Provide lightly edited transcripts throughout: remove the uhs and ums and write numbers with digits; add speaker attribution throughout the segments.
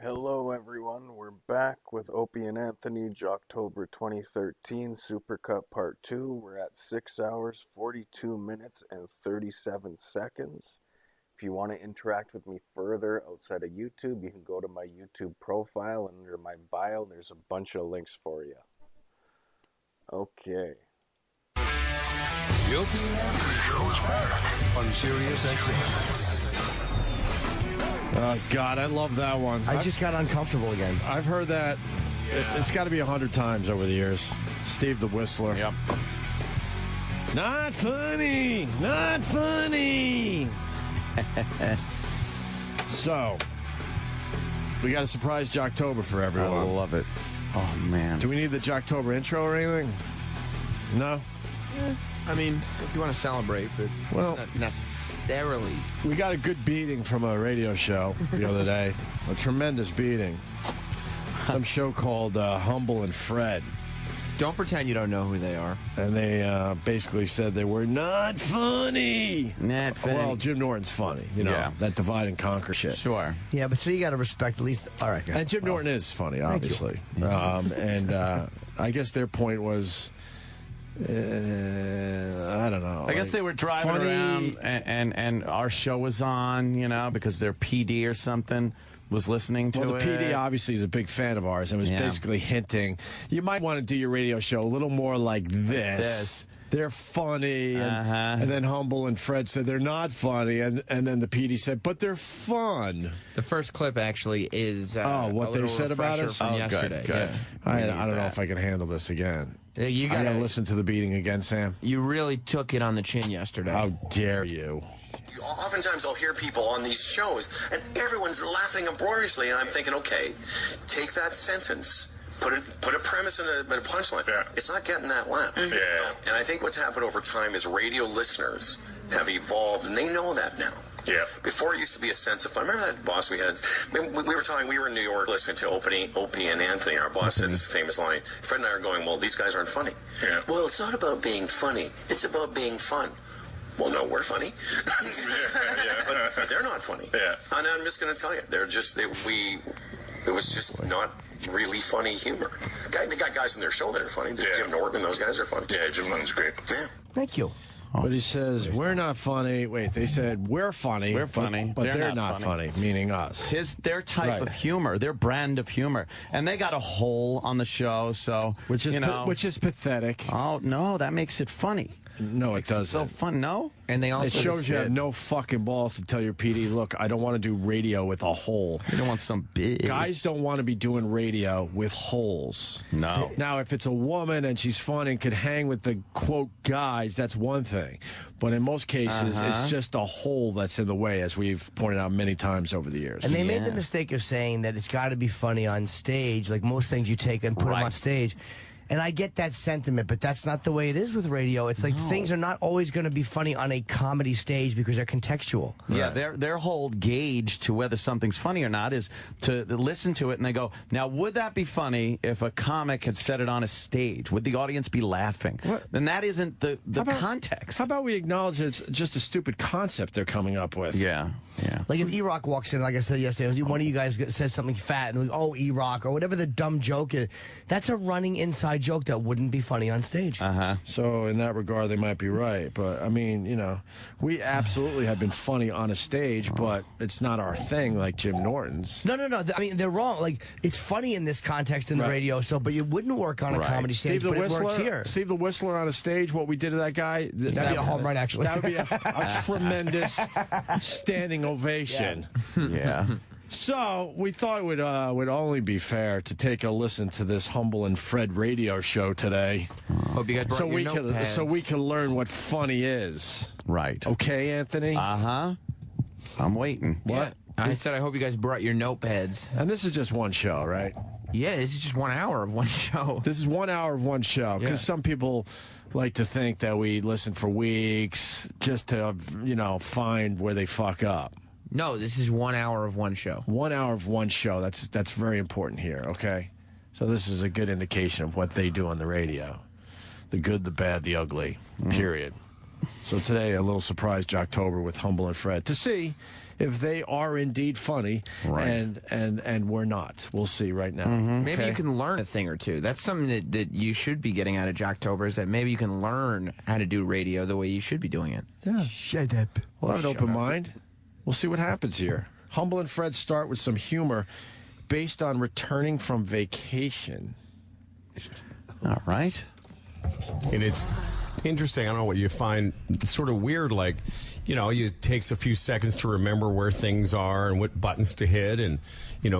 Speaker 1: Hello everyone, we're back with Opie and Anthony, Jocktober 2013, Super Cup Part 2. We're at 6 hours, 42 minutes, and 37 seconds. If you want to interact with me further outside of YouTube, you can go to my YouTube profile, and under my bio, there's a bunch of links for you. Okay.
Speaker 2: The Opie and Anthony Show's back on Sirius XM.
Speaker 3: Oh, God, I love that one.
Speaker 4: I just got uncomfortable again.
Speaker 3: I've heard that.
Speaker 4: Yeah.
Speaker 3: It's got to be 100 times over the years. Steve the Whistler.
Speaker 4: Yep.
Speaker 3: Not funny. Not funny. So, we got a surprise Jocktober for everyone.
Speaker 4: I love it. Oh, man.
Speaker 3: Do we need the Jocktober intro or anything? No?
Speaker 5: I mean, if you want to celebrate, but
Speaker 3: well,
Speaker 5: not necessarily.
Speaker 3: We got a good beating from a radio show the other day. A tremendous beating. Some show called Humble and Fred.
Speaker 5: Don't pretend you don't know who they are.
Speaker 3: And they basically said they were not funny.
Speaker 5: Not funny.
Speaker 3: Well, Jim Norton's funny. You know, that divide and conquer shit.
Speaker 5: Sure.
Speaker 4: Yeah, but so you got to respect at least. All right.
Speaker 3: And Jim Norton is funny, obviously. And I guess their point was, I don't know.
Speaker 6: I guess they were driving around and our show was on, you know, because their PD or something was listening to it.
Speaker 3: Well, the PD obviously is a big fan of ours and was basically hinting, you might want to do your radio show a little more like this. They're funny. And then Humble and Fred said they're not funny. And then the PD said, but they're fun.
Speaker 5: The first clip actually is
Speaker 3: what they said about us
Speaker 5: from yesterday.
Speaker 6: Good.
Speaker 5: Yeah.
Speaker 3: I don't know if I can handle this again.
Speaker 5: You
Speaker 3: got to listen to the beating again, Sam.
Speaker 5: You really took it on the chin yesterday.
Speaker 3: How dare you?
Speaker 7: Oftentimes I'll hear people on these shows, and everyone's laughing uproariously, and I'm thinking, okay, take that sentence, put a premise and a punchline. Yeah. It's not getting that laugh. Yeah. And I think what's happened over time is radio listeners have evolved, and they know that now. Yeah. Before it used to be a sense of fun. Remember that boss we had? We were talking, we were in New York listening to Opie and Anthony. Our boss said this famous line. Fred and I are going, well, these guys aren't funny. Yeah. Well, it's not about being funny. It's about being fun. Well, no, we're funny. But they're not funny. Yeah. And I'm just going to tell you, they're just, it was just not really funny humor. They got guys in their show that are funny. Jim Norton, those guys are funny. Yeah, Jim Norton's great. Yeah.
Speaker 4: Thank you.
Speaker 3: But he says, we're not funny. Wait, they said, we're funny.
Speaker 6: We're funny.
Speaker 3: But they're not funny, meaning us.
Speaker 6: Their type of humor, their brand of humor. And they got a hole on the show, so,
Speaker 3: which is pathetic.
Speaker 6: Oh, no, that makes it funny.
Speaker 3: No, it doesn't.
Speaker 6: It's so fun, no?
Speaker 5: And they also
Speaker 3: it shows you have no fucking balls to tell your PD, look, I don't want to do radio with a hole.
Speaker 6: You don't want some big.
Speaker 3: Guys don't want to be doing radio with holes.
Speaker 6: No.
Speaker 3: Now, if it's a woman and she's fun and could hang with the, quote, guys, that's one thing. But in most cases, it's just a hole that's in the way, as we've pointed out many times over the years.
Speaker 4: And they made the mistake of saying that it's got to be funny on stage, like most things you take and put them on stage. And I get that sentiment, but that's not the way it is with radio. It's like things are not always going to be funny on a comedy stage because they're contextual.
Speaker 6: Yeah, their whole gauge to whether something's funny or not is to listen to it and they go, now, would that be funny if a comic had said it on a stage? Would the audience be laughing? Then that isn't the context.
Speaker 3: How about we acknowledge it's just a stupid concept they're coming up with?
Speaker 6: Yeah.
Speaker 4: Like if E-Rock walks in, like I said yesterday, one of you guys says something fat and oh, E-Rock, or whatever the dumb joke is, that's a running inside joke that wouldn't be funny on stage.
Speaker 3: So in that regard, they might be right. But, I mean, you know, we absolutely have been funny on a stage, but it's not our thing like Jim Norton's.
Speaker 4: No. I mean, they're wrong. Like, it's funny in this context in the radio, but it wouldn't work on a comedy stage, but it works here.
Speaker 3: Steve the Whistler on a stage, what we did to that guy.
Speaker 4: That'd be a home run, actually.
Speaker 3: That would be a tremendous standing ovation.
Speaker 6: Yeah.
Speaker 3: So we thought it would only be fair to take a listen to this Humble and Fred radio show today.
Speaker 5: Hope you guys brought your notepads.
Speaker 3: So we can learn what funny is.
Speaker 6: Right.
Speaker 3: Okay, Anthony?
Speaker 6: I'm waiting.
Speaker 3: What?
Speaker 5: I said I hope you guys brought your notepads.
Speaker 3: And this is just one show, right?
Speaker 5: Yeah, this is just 1 hour of one show.
Speaker 3: This is 1 hour of one show, because some people like to think that we listen for weeks just to, find where they fuck up.
Speaker 5: No, this is 1 hour of one show.
Speaker 3: 1 hour of one show. That's very important here, okay? So this is a good indication of what they do on the radio. The good, the bad, the ugly, period. So today, a little surprise Jocktober with Humble and Fred to see if they are indeed funny,
Speaker 6: Right.
Speaker 3: and we're not. We'll see right now.
Speaker 5: Maybe you can learn a thing or two. That's something that you should be getting out of Jocktober, is that maybe you can learn how to do radio the way you should be doing it.
Speaker 3: Yeah.
Speaker 4: Shut up.
Speaker 3: We'll have an open mind. We'll see what happens here. Humble and Fred start with some humor based on returning from vacation.
Speaker 6: All right.
Speaker 8: And it's interesting. I don't know what you find sort of weird. Like, it takes a few seconds to remember where things are and what buttons to hit and,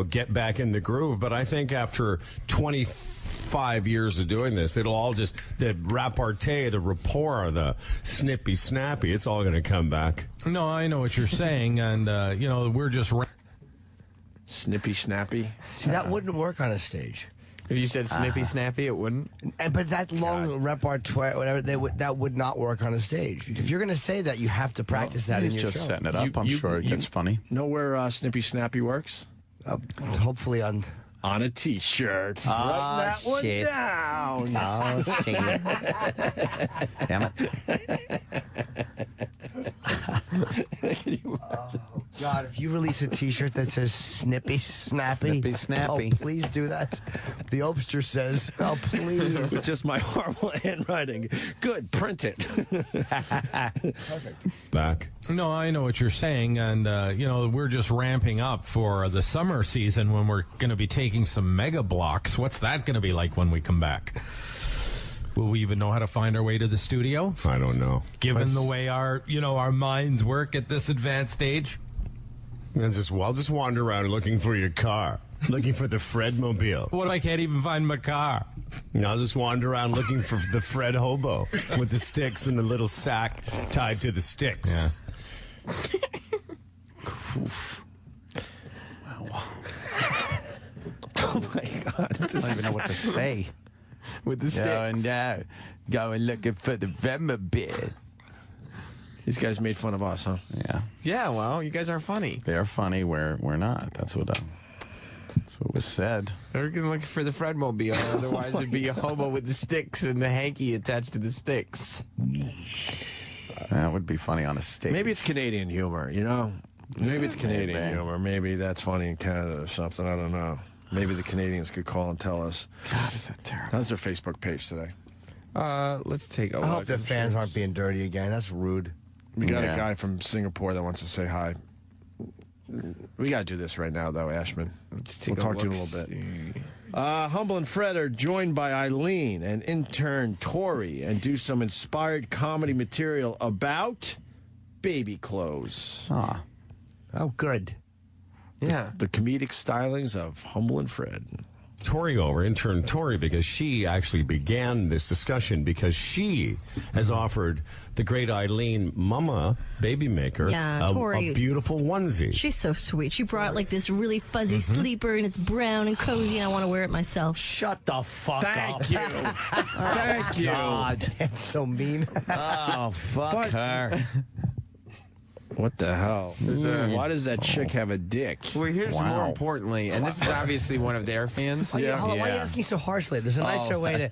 Speaker 8: get back in the groove. But I think after 25 years of doing this, it'll all just, the repartee, the rapport, the snippy snappy, it's all going to come back.
Speaker 9: No, I know what you're saying. And, we're just...
Speaker 3: Snippy snappy.
Speaker 4: See, that wouldn't work on a stage.
Speaker 5: If you said snippy snappy, it wouldn't.
Speaker 4: But that long repertoire, whatever, that would not work on a stage. If you're going to say that, you have to practice that in
Speaker 6: He's
Speaker 4: your
Speaker 6: just
Speaker 4: show.
Speaker 6: setting it up. I'm sure it gets funny.
Speaker 3: Know where Snippy Snappy works?
Speaker 4: Hopefully on
Speaker 3: a T-shirt.
Speaker 6: Oh,
Speaker 3: Write that one
Speaker 6: shit.
Speaker 3: down.
Speaker 6: Oh, shit. Damn it.
Speaker 4: God, if you release a T-shirt that says Snippy Snappy,
Speaker 6: Snippy Snappy.
Speaker 4: oh, please do that. The Opster says, oh, please.
Speaker 3: With just my horrible handwriting. Good, print it.
Speaker 4: Perfect.
Speaker 8: Back.
Speaker 9: No, I know what you're saying. And, we're just ramping up for the summer season when we're going to be taking some mega blocks. What's that going to be like when we come back? Will we even know how to find our way to the studio?
Speaker 8: I don't know.
Speaker 9: Given the way our minds work at this advanced stage?
Speaker 8: I'll just wander around looking for your car. Looking for the Fred mobile.
Speaker 9: What if I can't even find my car?
Speaker 8: I'll just wander around looking for the Fred hobo with the sticks and the little sack tied to the sticks.
Speaker 6: Yeah. Wow.
Speaker 3: Oh, my God.
Speaker 6: I don't even know what to say.
Speaker 3: With the sticks.
Speaker 6: Going looking for the Vemobile.
Speaker 3: These guys made fun of us, huh?
Speaker 6: Yeah.
Speaker 5: Yeah, well, you guys are funny.
Speaker 6: They're funny. We're not. That's what was said.
Speaker 5: They're looking for the Fredmobile, otherwise it'd be a hobo with the sticks and the hanky attached to the sticks.
Speaker 6: That would be funny on a stage.
Speaker 3: Maybe it's Canadian humor, Maybe it's Canadian humor. Maybe that's funny in Canada or something. I don't know. Maybe the Canadians could call and tell us.
Speaker 6: God, is that terrible?
Speaker 3: How's their Facebook page today?
Speaker 5: Let's take a look.
Speaker 4: I hope the fans aren't being dirty again. That's rude.
Speaker 3: We got a guy from Singapore that wants to say hi. We got to do this right now, though, Ashman. We'll talk to you in a little bit. Humble and Fred are joined by Eileen and intern Tori and do some inspired comedy material about baby clothes.
Speaker 6: Ah.
Speaker 4: Oh, good.
Speaker 5: Yeah.
Speaker 3: The comedic stylings of Humble and Fred.
Speaker 8: Intern Tori, because she actually began this discussion because she has offered the great Eileen Mama Baby Maker
Speaker 10: Tori,
Speaker 8: a beautiful onesie.
Speaker 10: She's so sweet. She brought like this really fuzzy sleeper and it's brown and cozy and I want to wear it myself.
Speaker 4: Shut the fuck up.
Speaker 3: Thank you. Thank you.
Speaker 4: God, that's so mean.
Speaker 6: Oh, fuck her.
Speaker 3: What the hell? Why does that chick have a dick?
Speaker 5: Well, here's more importantly, and this is obviously one of their fans.
Speaker 4: Hold on, why are you asking so harshly? There's a nicer way to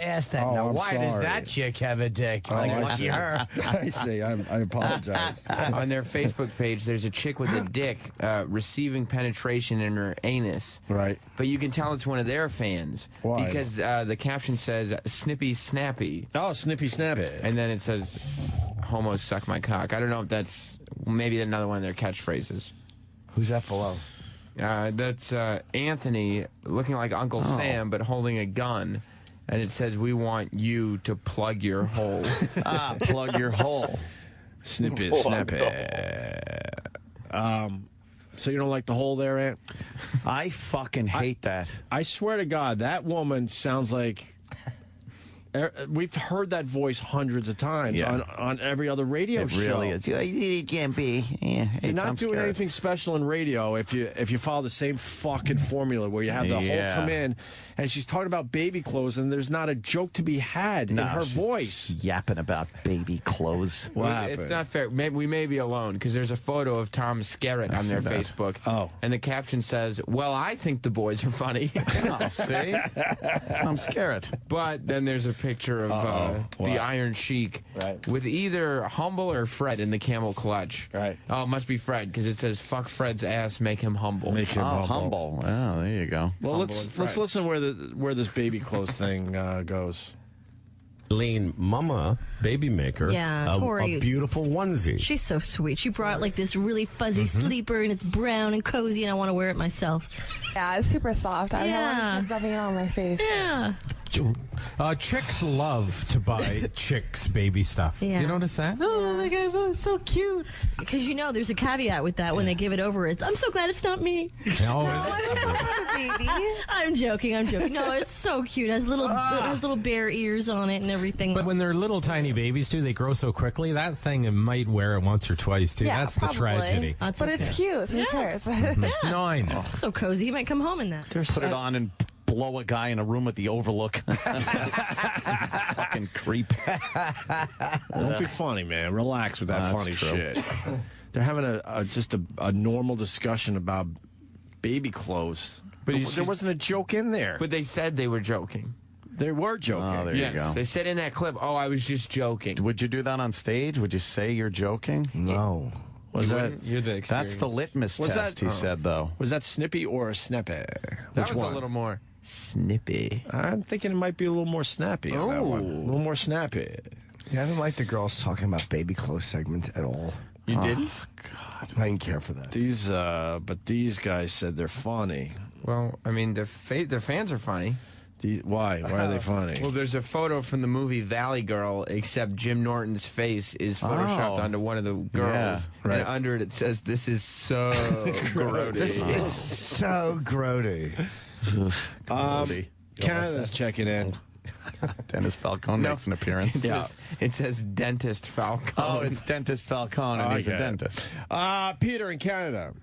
Speaker 4: ask that. Now,
Speaker 3: I'm
Speaker 4: why does
Speaker 3: sorry.
Speaker 4: that chick have a dick? Like,
Speaker 3: I
Speaker 4: lucky
Speaker 3: see.
Speaker 4: her.
Speaker 3: I see. I apologize.
Speaker 5: On their Facebook page, there's a chick with a dick receiving penetration in her anus.
Speaker 3: Right.
Speaker 5: But you can tell it's one of their fans.
Speaker 3: Why?
Speaker 5: Because the caption says, Snippy Snappy.
Speaker 3: Oh, Snippy Snappy.
Speaker 5: And then it says, homos suck my cock. I don't know if that's maybe another one of their catchphrases.
Speaker 4: Who's that below?
Speaker 5: That's Anthony looking like Uncle Sam, but holding a gun. And it says, we want you to plug your hole.
Speaker 6: Plug your hole.
Speaker 3: Snippy Snappy. So you don't like the hole there, Ant?
Speaker 6: I fucking hate that.
Speaker 3: I swear to God, that woman sounds like... We've heard that voice hundreds of times on every other radio show.
Speaker 6: It really is. It can't be. Yeah,
Speaker 3: You're not doing anything special in radio if you follow the same fucking formula where you have the whole come in and she's talking about baby clothes and there's not a joke to be had in her voice.
Speaker 6: Yapping about baby clothes.
Speaker 3: What happened?
Speaker 5: It's not fair. We may be alone because there's a photo of Tom Skerritt on their Facebook.
Speaker 3: Oh.
Speaker 5: And the caption says, well, I think the boys are funny.
Speaker 6: Oh, see? Tom Skerritt.
Speaker 5: But then there's a picture of the Iron Sheik with either Humble or Fred in the camel clutch.
Speaker 3: Right.
Speaker 5: Oh, it must be Fred because it says "fuck Fred's ass, make him humble."
Speaker 3: Make him
Speaker 6: humble. Oh, there you go.
Speaker 3: Well, let's listen where this baby clothes thing goes.
Speaker 8: Lean Mama Baby Maker.
Speaker 10: Yeah, Tori.
Speaker 8: A beautiful onesie.
Speaker 10: She's so sweet. She brought like this really fuzzy sleeper, and it's brown and cozy, and I want to wear it myself.
Speaker 11: Yeah, it's super soft. I
Speaker 10: Yeah.
Speaker 11: rubbing it on my face.
Speaker 10: Yeah.
Speaker 9: Chicks love to buy chicks baby stuff.
Speaker 10: Yeah.
Speaker 9: You notice that? Oh my god, that's so cute.
Speaker 10: Because there's a caveat with that when they give it over. It's I'm so glad it's not me.
Speaker 11: Baby.
Speaker 10: I'm joking. No, it's so cute. It has little bear ears on it and everything.
Speaker 9: But when they're little tiny babies too, they grow so quickly. That thing it might wear it once or twice too.
Speaker 11: Yeah,
Speaker 9: That's
Speaker 11: probably.
Speaker 9: the tragedy.
Speaker 10: That's
Speaker 11: But
Speaker 10: okay.
Speaker 11: it's cute. So who cares?
Speaker 9: No, I know.
Speaker 10: So cozy. You might come home in that.
Speaker 6: Put it on and blow a guy in a room at the Overlook. Fucking creep.
Speaker 3: Don't be funny, man. Relax with that funny
Speaker 6: true.
Speaker 3: shit. They're having just a normal discussion about baby clothes. But there wasn't a joke in there.
Speaker 5: But they said they were joking.
Speaker 3: They were joking.
Speaker 6: Oh, there you go.
Speaker 5: They said in that clip, "Oh, I was just joking."
Speaker 6: Would you do that on stage? Would you say you're joking?
Speaker 4: No.
Speaker 3: Was that?
Speaker 5: You're the
Speaker 6: That's the litmus
Speaker 3: Was
Speaker 6: test,
Speaker 3: that-
Speaker 6: he said, though.
Speaker 3: Was that snippy or a snappy?
Speaker 5: That
Speaker 3: Which
Speaker 5: was
Speaker 3: one?
Speaker 5: a little more snippy.
Speaker 3: I'm thinking it might be a little more snappy on that one. A little more snappy.
Speaker 4: Yeah, I didn't like the girls talking about baby clothes segment at all.
Speaker 5: You didn't?
Speaker 4: I didn't care for that.
Speaker 3: But these guys said they're funny.
Speaker 5: Well, I mean, their fans are funny.
Speaker 3: Why? Why are they funny?
Speaker 5: Well, there's a photo from the movie Valley Girl, except Jim Norton's face is photoshopped onto one of the girls.
Speaker 3: Yeah, right.
Speaker 5: And under it, it says, "This is so grody."
Speaker 4: This is so grody.
Speaker 3: Canada's checking in.
Speaker 6: Dennis Falcone makes an appearance.
Speaker 5: It says Dentist Falcone.
Speaker 6: Oh, it's Dentist Falcone, and he's a
Speaker 3: Okay.
Speaker 6: dentist.
Speaker 3: Peter in Canada.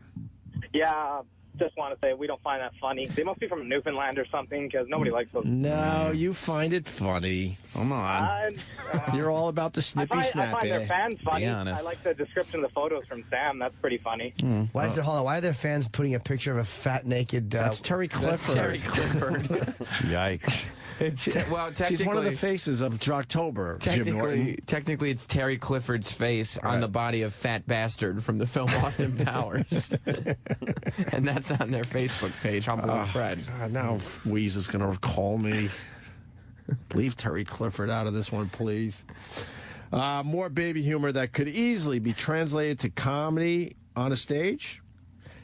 Speaker 12: Yeah, just want to say we don't find that funny. They must be from Newfoundland or something because nobody likes those.
Speaker 3: No, you find it funny. Come on. You're all about the
Speaker 12: I
Speaker 3: snippy
Speaker 12: find
Speaker 3: snappy.
Speaker 12: their fans funny.
Speaker 6: Be
Speaker 12: I
Speaker 6: honest.
Speaker 12: like the description of the photos from Sam. That's pretty funny.
Speaker 4: Why are their fans putting a picture of a fat naked?
Speaker 3: That's Terry Clifford.
Speaker 5: Terry Clifford.
Speaker 6: Yikes.
Speaker 5: Well,
Speaker 3: She's one of the faces of Jocktober. Jim Norton.
Speaker 5: Technically, it's Terry Clifford's face on the body of Fat Bastard from the film Austin Powers. And that's on their Facebook page, Humble and Fred.
Speaker 3: God, now Weeze is going to call me. Leave Terry Clifford out of this one, please. More baby humor that could easily be translated to comedy on a stage.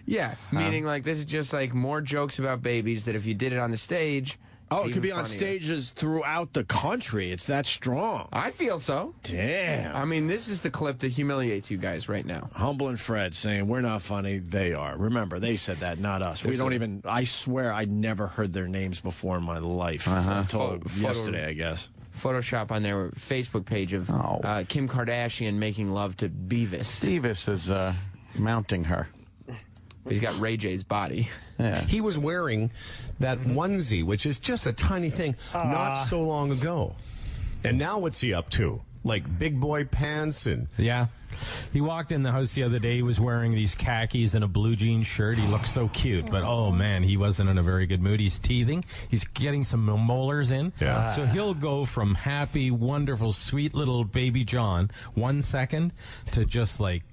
Speaker 5: Yeah, meaning like this is just like more jokes about babies that if you did it on the stage.
Speaker 3: Oh,
Speaker 5: it's
Speaker 3: it could be
Speaker 5: even
Speaker 3: on
Speaker 5: funnier.
Speaker 3: stages throughout the country. It's that strong.
Speaker 5: I feel so.
Speaker 3: Damn.
Speaker 5: I mean, this is the clip that humiliates you guys right now.
Speaker 3: Humble and Fred saying, we're not funny. They are. Remember, they said that, not us. We don't even, I swear I never heard their names before in my life until yesterday, I guess.
Speaker 5: Photoshop on their Facebook page of Kim Kardashian making love to Beavis.
Speaker 6: Beavis is mounting her.
Speaker 5: He's got Ray J's body.
Speaker 6: Yeah.
Speaker 8: He was wearing that onesie, which is just a tiny thing, not so long ago. And now what's he up to? Like big boy pants and...
Speaker 9: Yeah. He walked in the house the other day. He was wearing these khakis and a blue jean shirt. He looked so cute, but oh man, he wasn't in a very good mood. He's teething. He's getting some molars in.
Speaker 8: Yeah.
Speaker 9: So he'll go from happy, wonderful, sweet little baby John 1 second to just like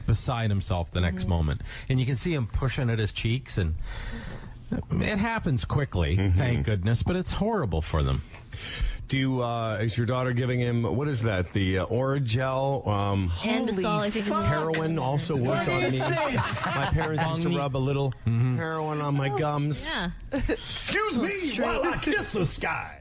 Speaker 9: beside himself the next moment. And you can see him pushing at his cheeks, and it happens quickly, thank goodness, but it's horrible for them.
Speaker 8: Is your daughter giving him, what is that, the Oragel?
Speaker 10: Andesol, I think.
Speaker 8: Heroin also worked on me. My parents used to rub a little heroin on my gums.
Speaker 10: Yeah.
Speaker 8: Excuse me while I kiss the sky.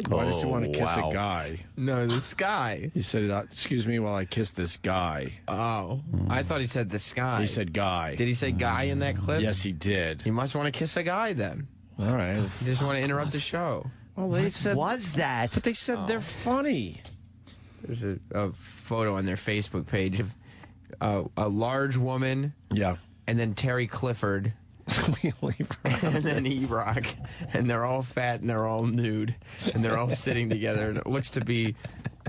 Speaker 3: Why does he want to kiss a guy?
Speaker 5: No, the sky.
Speaker 3: He said, excuse me while I kiss this guy.
Speaker 5: Oh, I thought he said the sky.
Speaker 3: He said guy.
Speaker 5: Did he say guy in that clip?
Speaker 3: Yes, he did.
Speaker 5: He must want to kiss a guy then.
Speaker 3: All right.
Speaker 5: He doesn't want to interrupt the show.
Speaker 3: Well, they said...
Speaker 4: Was that?
Speaker 3: But they said they're funny.
Speaker 5: There's a photo on their Facebook page of a large woman.
Speaker 3: Yeah.
Speaker 5: And then Terry Clifford. And then E-Rock. And they're all fat and they're all nude. And they're all sitting together. And it looks to be...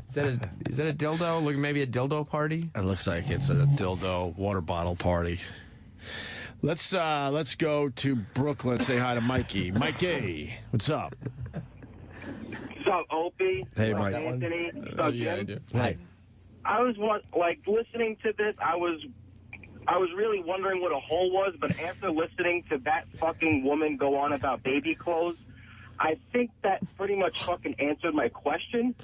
Speaker 5: Is that a dildo? Look, maybe a dildo party?
Speaker 3: It looks like it's a dildo water bottle party. Let's go to Brooklyn. Say hi to Mikey. Mikey, what's up?
Speaker 13: Sup, Opie?
Speaker 3: Hey, Mike.
Speaker 13: Anthony? Sup,
Speaker 3: Yeah, I
Speaker 13: Jim?
Speaker 3: do. Hi.
Speaker 13: I was listening to this. I was really wondering what a hole was, but after listening to that fucking woman go on about baby clothes, I think that pretty much fucking answered my question.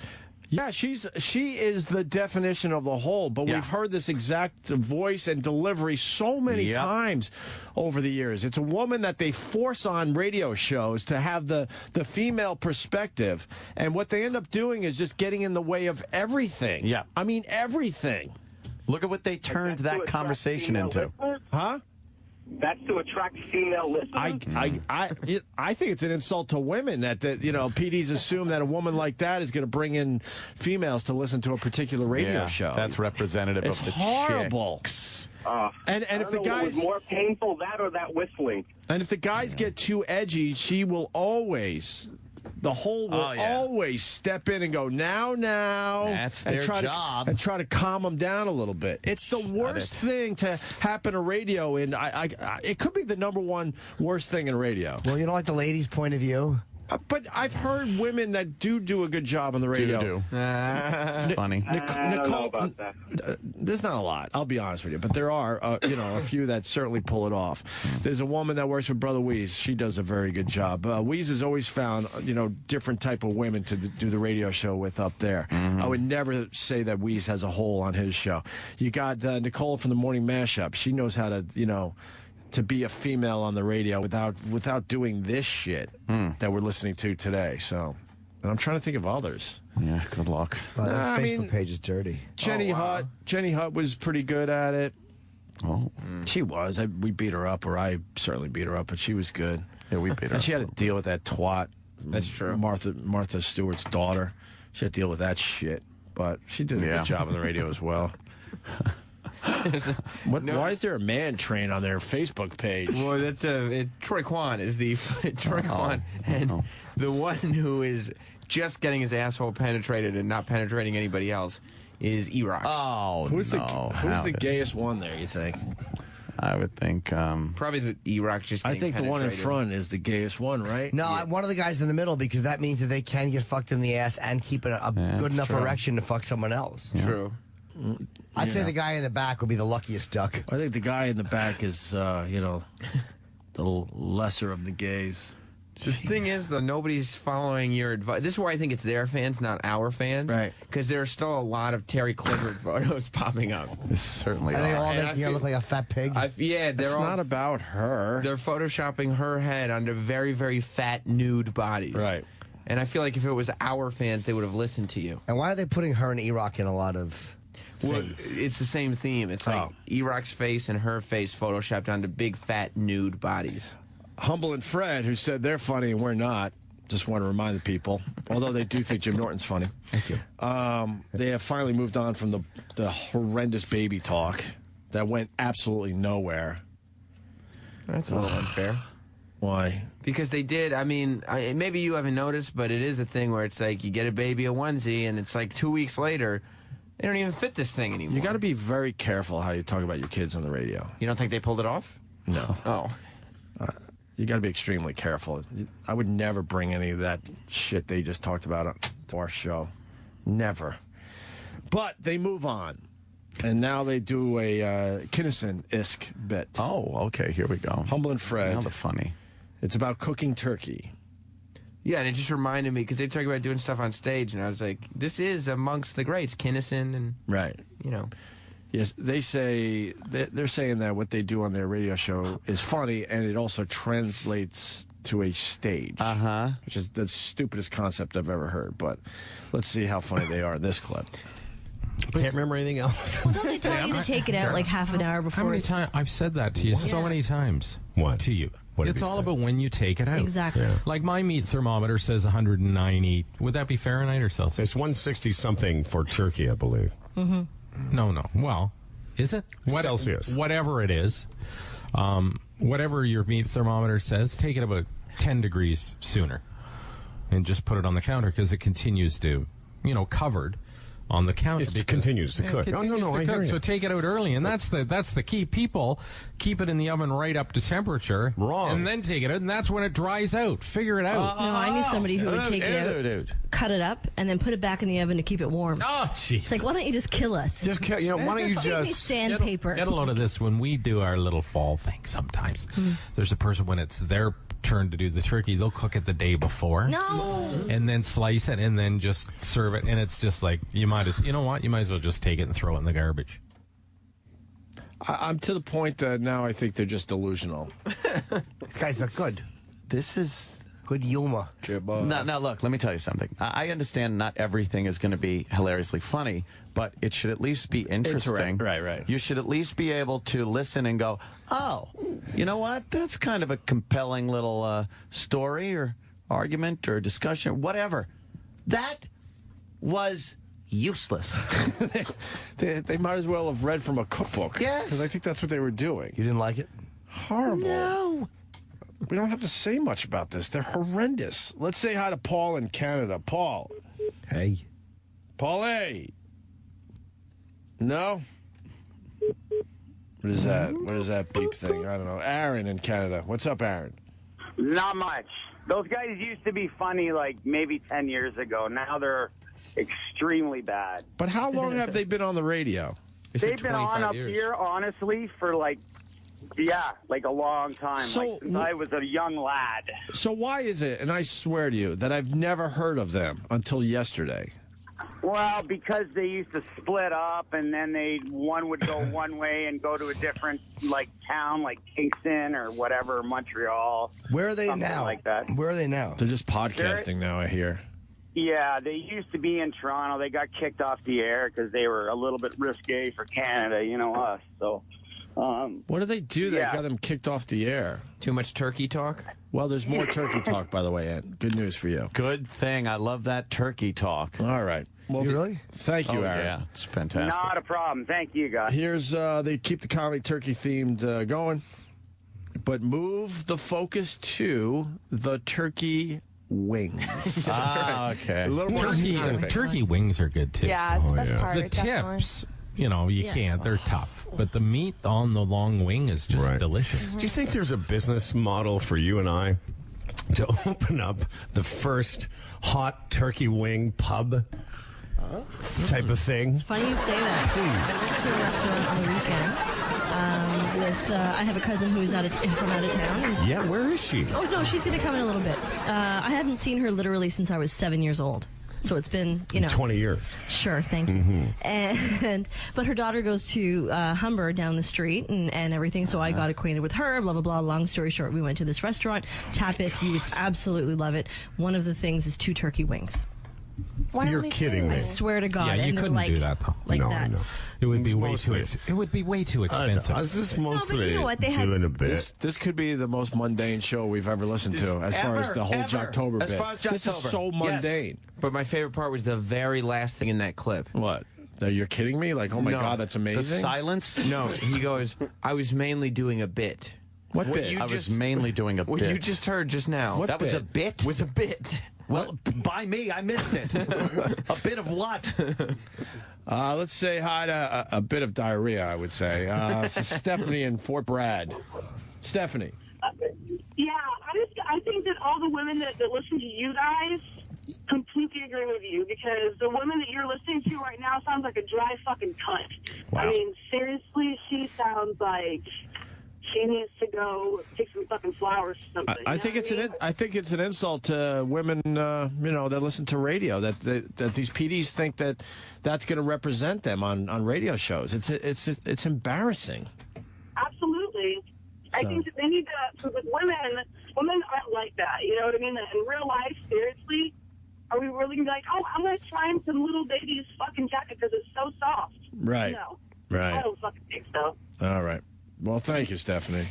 Speaker 3: Yeah, she is the definition of the whole, but we've heard this exact voice and delivery so many times over the years. It's a woman that they force on radio shows to have the female perspective, and what they end up doing is just getting in the way of everything. Yeah. I mean, everything.
Speaker 6: Look at what they turned that conversation into.
Speaker 3: Huh?
Speaker 13: That's to attract female listeners.
Speaker 3: I think it's an insult to women that PDs assume that a woman like that is going to bring in females to listen to a particular radio show.
Speaker 6: That's representative
Speaker 3: It's
Speaker 6: of the
Speaker 3: horrible.
Speaker 6: chicks.
Speaker 3: And if the guys
Speaker 13: was more painful, that or that whistling.
Speaker 3: And if the guys get too edgy, she will always. The whole will always step in and go now.
Speaker 6: That's
Speaker 3: and
Speaker 6: their
Speaker 3: try
Speaker 6: job.
Speaker 3: and try to calm them down a little bit. It's the worst thing to happen to radio, and it could be the number one worst thing in radio.
Speaker 4: Well, you don't like the ladies' point of view?
Speaker 3: But I've heard women that do a good job on the radio.
Speaker 6: Funny.
Speaker 13: I don't know about that.
Speaker 3: There's not a lot, I'll be honest with you, but there are, a few that certainly pull it off. There's a woman that works with Brother Weeze. She does a very good job. Weeze has always found, different type of women to do the radio show with up there. I would never say that Weeze has a hole on his show. You got Nicole from the Morning Mashup. She knows how to, to be a female on the radio without doing this shit that we're listening to today. So, and I'm trying to think of others.
Speaker 6: Yeah, good luck.
Speaker 4: That Facebook page is dirty.
Speaker 3: Jenny Hutt was pretty good at it.
Speaker 6: Oh,
Speaker 3: she was. We beat her up, or I certainly beat her up, but she was good.
Speaker 6: Yeah, we beat her.
Speaker 3: And she had to deal with that twat.
Speaker 5: That's true.
Speaker 3: Martha Stewart's daughter. She had to deal with that shit, but she did a good job on the radio as well. Why is there a man train on their Facebook page?
Speaker 5: Well, that's Troy Kwan is the Troy Kwan, and the one who is just getting his asshole penetrated and not penetrating anybody else is E-Rock.
Speaker 6: Oh,
Speaker 3: who's the gayest one there? You think?
Speaker 6: I would think
Speaker 5: probably the E-Rock. Just
Speaker 3: I think the one in front is the gayest one, right?
Speaker 4: No, one of the guys in the middle, because that means that they can get fucked in the ass and keep a good enough erection to fuck someone else.
Speaker 5: Yeah. True.
Speaker 4: I'd say the guy in the back would be the luckiest duck.
Speaker 3: I think the guy in the back is, the lesser of the gays.
Speaker 5: The thing is, though, nobody's following your advice. This is why I think it's their fans, not our fans.
Speaker 3: Right.
Speaker 5: Because there are still a lot of Terry Clifford photos popping up.
Speaker 6: This certainly
Speaker 4: Are they all
Speaker 5: And
Speaker 4: making her look like a fat pig?
Speaker 3: It's not about her.
Speaker 5: They're photoshopping her head onto very, very fat, nude bodies.
Speaker 3: Right.
Speaker 5: And I feel like if it was our fans, they would have listened to you.
Speaker 4: And why are they putting her and E-Rock in a lot of things?
Speaker 5: It's the same theme. It's like E-Rock's face and her face photoshopped onto big, fat, nude bodies.
Speaker 3: Humble and Fred, who said they're funny and we're not, just want to remind the people, although they do think Jim Norton's funny.
Speaker 4: Thank you.
Speaker 3: They have finally moved on from the horrendous baby talk that went absolutely nowhere.
Speaker 5: That's a little unfair.
Speaker 3: Why?
Speaker 5: Because they did, maybe you haven't noticed, but it is a thing where it's like you get a baby a onesie, and it's like 2 weeks later, they don't even fit this thing anymore.
Speaker 3: You got to be very careful how you talk about your kids on the radio.
Speaker 5: You don't think they pulled it off?
Speaker 3: No.
Speaker 5: Oh.
Speaker 3: You got to be extremely careful. I would never bring any of that shit they just talked about to our show. Never. But they move on. And now they do a Kinnison-esque bit.
Speaker 6: Oh, okay. Here we go.
Speaker 3: Humble and Fred.
Speaker 6: Now the funny.
Speaker 3: It's about cooking turkey.
Speaker 5: Yeah, and it just reminded me, because they talk about doing stuff on stage, and I was like, this is amongst the greats, Kinnison and,
Speaker 3: right. Yes, they say they're saying that what they do on their radio show is funny, and it also translates to a stage. Which is the stupidest concept I've ever heard. But let's see how funny they are in this clip.
Speaker 8: Can't remember anything else.
Speaker 10: Well, don't they tell you to take it out like half an hour before?
Speaker 9: How many times I've said that to you so many times?
Speaker 8: What
Speaker 9: to you?
Speaker 8: What
Speaker 9: it's all about when you take it out.
Speaker 10: Exactly.
Speaker 8: Yeah.
Speaker 9: Like my meat thermometer says 190. Would that be Fahrenheit or Celsius?
Speaker 8: It's 160 something for turkey, I believe.
Speaker 9: No. Well, is it?
Speaker 8: Celsius.
Speaker 9: Whatever it is. Whatever your meat thermometer says, take it about 10 degrees sooner. And just put it on the counter because it continues to, covered. on the counter.
Speaker 8: It continues to cook.
Speaker 9: Continues
Speaker 8: I
Speaker 9: to
Speaker 8: hear
Speaker 9: cook.
Speaker 8: you.
Speaker 9: So take it out early, and that's the key. People keep it in the oven right up to temperature.
Speaker 8: Wrong.
Speaker 9: And then take it out, and that's when it dries out. Figure it out.
Speaker 10: No, I knew somebody who would take it out, cut it up, and then put it back in the oven to keep it warm.
Speaker 9: Oh, jeez.
Speaker 10: It's like, why don't you just kill us?
Speaker 8: Just why don't you
Speaker 10: Give me
Speaker 8: just
Speaker 10: sandpaper?
Speaker 9: Get a load of this when we do our little fall thing sometimes. There's a person when it's their turn to do the turkey, they'll cook it the day before.
Speaker 10: No.
Speaker 9: And then slice it and then just serve it. And it's just like, you might as well just take it and throw it in the garbage.
Speaker 3: I'm to the point that now I think they're just delusional.
Speaker 4: These guys are good.
Speaker 6: This is
Speaker 4: good humor.
Speaker 6: Now, look, let me tell you something. I understand not everything is going to be hilariously funny, but it should at least be interesting.
Speaker 3: Right.
Speaker 6: You should at least be able to listen and go, oh, you know what? That's kind of a compelling little story or argument or discussion, whatever. That was useless.
Speaker 3: They might as well have read from a cookbook.
Speaker 6: Yes.
Speaker 3: Because I think that's what they were doing.
Speaker 4: You didn't like it?
Speaker 3: Horrible.
Speaker 6: No.
Speaker 3: We don't have to say much about this. They're horrendous. Let's say hi to Paul in Canada. Paul.
Speaker 4: Hey.
Speaker 3: Paul A. No? What is that? What is that beep thing? I don't know. Aaron in Canada. What's up, Aaron?
Speaker 14: Not much. Those guys used to be funny like maybe 10 years ago. Now they're extremely bad.
Speaker 3: But how long have they been on the radio?
Speaker 14: They've been on up here, honestly, for like a long time.
Speaker 3: So-
Speaker 14: Like since I was a young lad.
Speaker 3: So why is it, and I swear to you, that I've never heard of them until yesterday?
Speaker 14: Well, because they used to split up, and then one would go one way and go to a different town, like Kingston or whatever, Montreal.
Speaker 4: Where are they
Speaker 14: something
Speaker 4: now?
Speaker 14: Like that.
Speaker 4: Where are they now?
Speaker 3: They're just podcasting now, I hear.
Speaker 14: Yeah, they used to be in Toronto. They got kicked off the air because they were a little bit risque for Canada, us. So,
Speaker 3: What do they do that got them kicked off the air?
Speaker 5: Too much turkey talk?
Speaker 3: Well, there's more turkey talk, by the way, Ed. Good news for you.
Speaker 6: Good thing. I love that turkey talk.
Speaker 3: All right. Well,
Speaker 4: you really?
Speaker 3: Thank you, Aaron.
Speaker 6: Yeah, it's fantastic.
Speaker 14: Not a problem. Thank you, guys.
Speaker 3: Here's, they keep the comedy turkey themed going, but move the focus to the turkey wings.
Speaker 6: Okay.
Speaker 3: A little more specific.
Speaker 9: Turkey wings are good too.
Speaker 11: Yeah, it's the best part.
Speaker 9: The
Speaker 11: definitely.
Speaker 9: tips, you can't. They're tough. But the meat on the long wing is just delicious.
Speaker 8: Do you think there's a business model for you and I to open up the first hot turkey wing pub type of thing?
Speaker 10: It's funny you say that. I went to a restaurant on the weekend with. I have a cousin who's from out of town. And,
Speaker 8: Yeah, where is she?
Speaker 10: oh no, she's going to come in a little bit. I haven't seen her literally since I was 7 years old. So it's been,
Speaker 8: 20 years.
Speaker 10: Sure, thank you. But her daughter goes to Humber down the street and everything, so I got acquainted with her, blah, blah, blah. Long story short, we went to this restaurant. Tapas, you would absolutely love it. One of the things is 2 turkey wings.
Speaker 11: Why don't
Speaker 8: You're
Speaker 11: they
Speaker 8: kidding
Speaker 11: do
Speaker 8: me.
Speaker 10: I
Speaker 11: it?
Speaker 10: swear to God.
Speaker 9: Yeah, you
Speaker 10: and they're
Speaker 9: couldn't do that though.
Speaker 10: Like
Speaker 8: No,
Speaker 10: that.
Speaker 8: I know.
Speaker 9: It would be way
Speaker 8: Mostly.
Speaker 9: too expensive.
Speaker 8: I was just mostly
Speaker 10: you know what? They had-
Speaker 8: doing a bit.
Speaker 3: This could be the most mundane show we've ever listened to, as far as the whole Jocktober bit.
Speaker 5: As far as
Speaker 3: This is
Speaker 5: Jocktober.
Speaker 3: so mundane.
Speaker 5: But my favorite part was the very last thing in that clip.
Speaker 3: What? You're kidding me? Like, oh my
Speaker 5: No.
Speaker 3: God, that's
Speaker 6: The
Speaker 3: amazing.
Speaker 6: silence?
Speaker 5: No, he goes, I was mainly doing a bit.
Speaker 3: What bit?
Speaker 6: I was mainly doing a
Speaker 5: What
Speaker 6: bit.
Speaker 5: you just heard just now.
Speaker 3: What
Speaker 6: That was a
Speaker 3: bit?
Speaker 6: bit?
Speaker 5: was a bit.
Speaker 6: Well, by me, I missed it. A bit of what?
Speaker 3: Let's say hi to a bit of diarrhea, I would say. So Stephanie in Fort Bragg. Stephanie.
Speaker 15: Yeah, I think that all the women that listen to you guys completely agree with you, because the woman that you're listening to right now sounds like a dry fucking cunt.
Speaker 3: Wow.
Speaker 15: I mean, seriously, she sounds like she needs to go take some fucking flowers or something.
Speaker 3: I think it's I think it's an insult to women, that listen to radio. That these PDs think that that's going to represent them on radio shows. It's embarrassing.
Speaker 15: Absolutely. I think that they need to, with women aren't like that. You know what I mean? In real life, seriously, are we really going to be like, oh, I'm going to try on some little baby's fucking jacket because it's so soft?
Speaker 3: Right.
Speaker 15: No.
Speaker 3: Right.
Speaker 15: I don't fucking think so.
Speaker 3: All right. Well, thank you, Stephanie.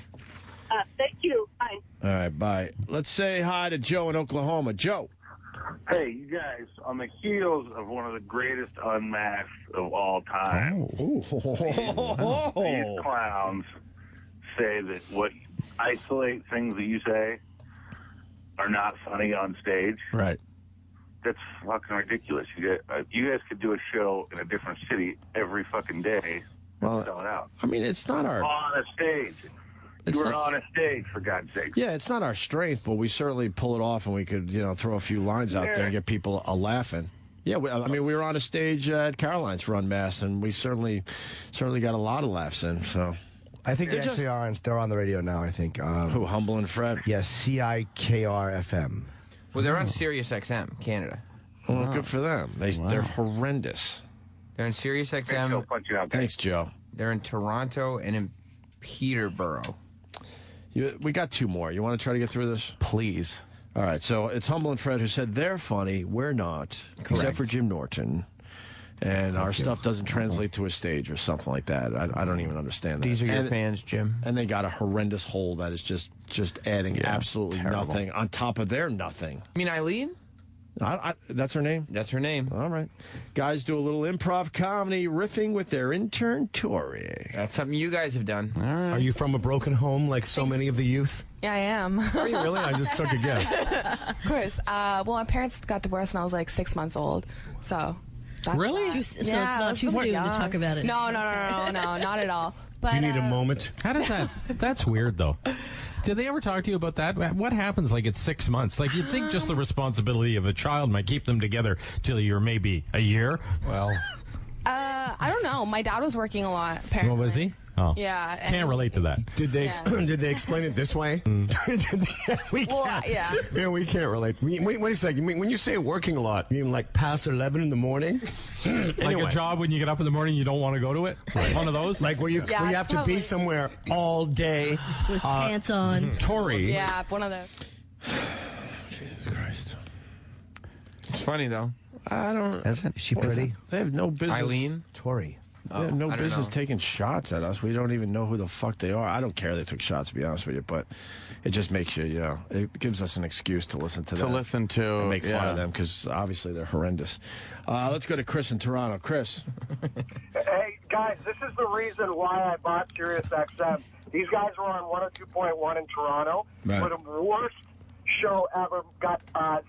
Speaker 15: Thank you. Bye.
Speaker 3: All right, bye. Let's say hi to Joe in Oklahoma. Joe.
Speaker 16: Hey, you guys, on the heels of one of the greatest unmasked of all time, these clowns say that what isolate things that you say are not funny on stage.
Speaker 3: Right.
Speaker 16: that's fucking ridiculous. You guys could do a show in a different city every fucking day and sell it out.
Speaker 3: I mean, it's not our...
Speaker 16: On a stage. You were on a stage, for God's sake.
Speaker 3: Yeah, it's not our strength, but we certainly pull it off, and we could, throw a few lines out there and get people laughing. Yeah, we were on a stage at Caroline's for Unmasked, and we certainly got a lot of laughs in. So,
Speaker 4: I think they actually are. They're on the radio now. I think.
Speaker 3: Who? Humble and Fred.
Speaker 4: Yes, CIKR FM.
Speaker 5: Well, they're on Sirius XM, Canada.
Speaker 3: Well, good for them. They're horrendous.
Speaker 5: They're in Sirius XM.
Speaker 3: Thanks, Joe.
Speaker 5: They're in Toronto and in Peterborough.
Speaker 3: We got two more. You want to try to get through this?
Speaker 6: Please.
Speaker 3: All right, so it's Humble and Fred who said they're funny, we're not, except for Jim Norton. And our stuff doesn't translate to a stage or something like that. I don't even understand that.
Speaker 5: These are your fans, Jim.
Speaker 3: And they got a horrendous hole that is just adding absolutely nothing on top of their nothing.
Speaker 5: You mean Eileen?
Speaker 3: That's her name?
Speaker 5: That's her name.
Speaker 3: All right. Guys do a little improv comedy riffing with their intern, Tori.
Speaker 5: That's something you guys have done.
Speaker 8: All right. Are you from a broken home like so many of the youth?
Speaker 11: Yeah, I am.
Speaker 8: Are you really? I just took a guess.
Speaker 11: Of course. Well, my parents got divorced when I was like 6 months old. So.
Speaker 9: Really?
Speaker 10: So it's not too soon to talk about it.
Speaker 11: No, not at all. But,
Speaker 8: Do you need a moment?
Speaker 9: How does that? That's weird, though. Did they ever talk to you about that? What happens like at 6 months? Like, you'd think just the responsibility of a child might keep them together till you're maybe a year. Well,
Speaker 11: I don't know. My dad was working a lot, apparently.
Speaker 9: what was he? Oh,
Speaker 11: yeah.
Speaker 9: Can't relate to that.
Speaker 8: Did they did they explain it this way? We can't. Yeah, we can't relate. Wait a second. When you say working a lot, you mean like past 11 in the morning?
Speaker 9: Like a job when you get up in the morning, you don't want to go to it? Like one of those?
Speaker 8: Like where you have to be somewhere all day.
Speaker 10: With pants on.
Speaker 8: Tori.
Speaker 11: Yeah, one of those.
Speaker 3: Jesus Christ.
Speaker 5: It's funny, though.
Speaker 3: I don't...
Speaker 4: Is she pretty?
Speaker 3: They have no business...
Speaker 5: Eileen?
Speaker 4: Tori.
Speaker 3: They have no business taking shots at us. We don't even know who the fuck they are. I don't care they took shots, to be honest with you, but it just makes you, it gives us an excuse to listen to them. And make fun of them, because obviously they're horrendous. Let's go to Chris in Toronto. Chris.
Speaker 17: Hey, guys, this is the reason why I bought Sirius XM. These guys were on 102.1 in Toronto.
Speaker 3: Right.
Speaker 17: Were the worst show ever. Got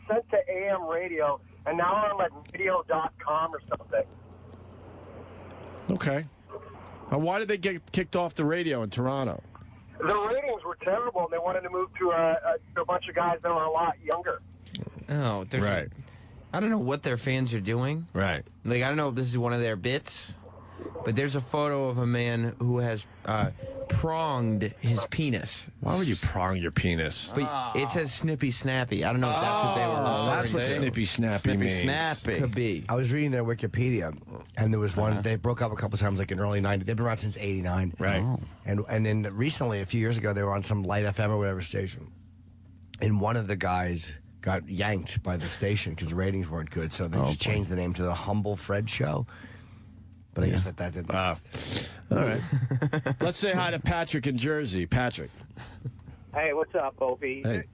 Speaker 17: sent to AM radio, and now I'm on like radio.com or something.
Speaker 3: Okay. Why did they get kicked off the radio in Toronto?
Speaker 17: The ratings were terrible, and they wanted to move to a bunch of guys that were a lot younger.
Speaker 5: Oh,
Speaker 3: right.
Speaker 5: I don't know what their fans are doing.
Speaker 3: Right.
Speaker 5: Like, I don't know if this is one of their bits, but there's a photo of a man who has pronged his penis.
Speaker 3: Why would you prong your penis?
Speaker 5: But it says Snippy Snappy. I don't know if that's what they were referring
Speaker 3: That's what
Speaker 5: to.
Speaker 3: Snippy Snappy means.
Speaker 6: Snappy.
Speaker 5: Could be.
Speaker 4: I was reading their Wikipedia, and there was one. They broke up a couple times, like in early '90s. They've been around since '89.
Speaker 3: Right.
Speaker 4: And then recently, a few years ago, they were on some Light FM or whatever station, and one of the guys got yanked by the station because the ratings weren't good, so they just changed the name to the Humble Fred Show. But I guess that didn't.
Speaker 3: All right. Let's say hi to Patrick in Jersey. Patrick.
Speaker 12: Hey, what's up, Opie?
Speaker 3: Hey.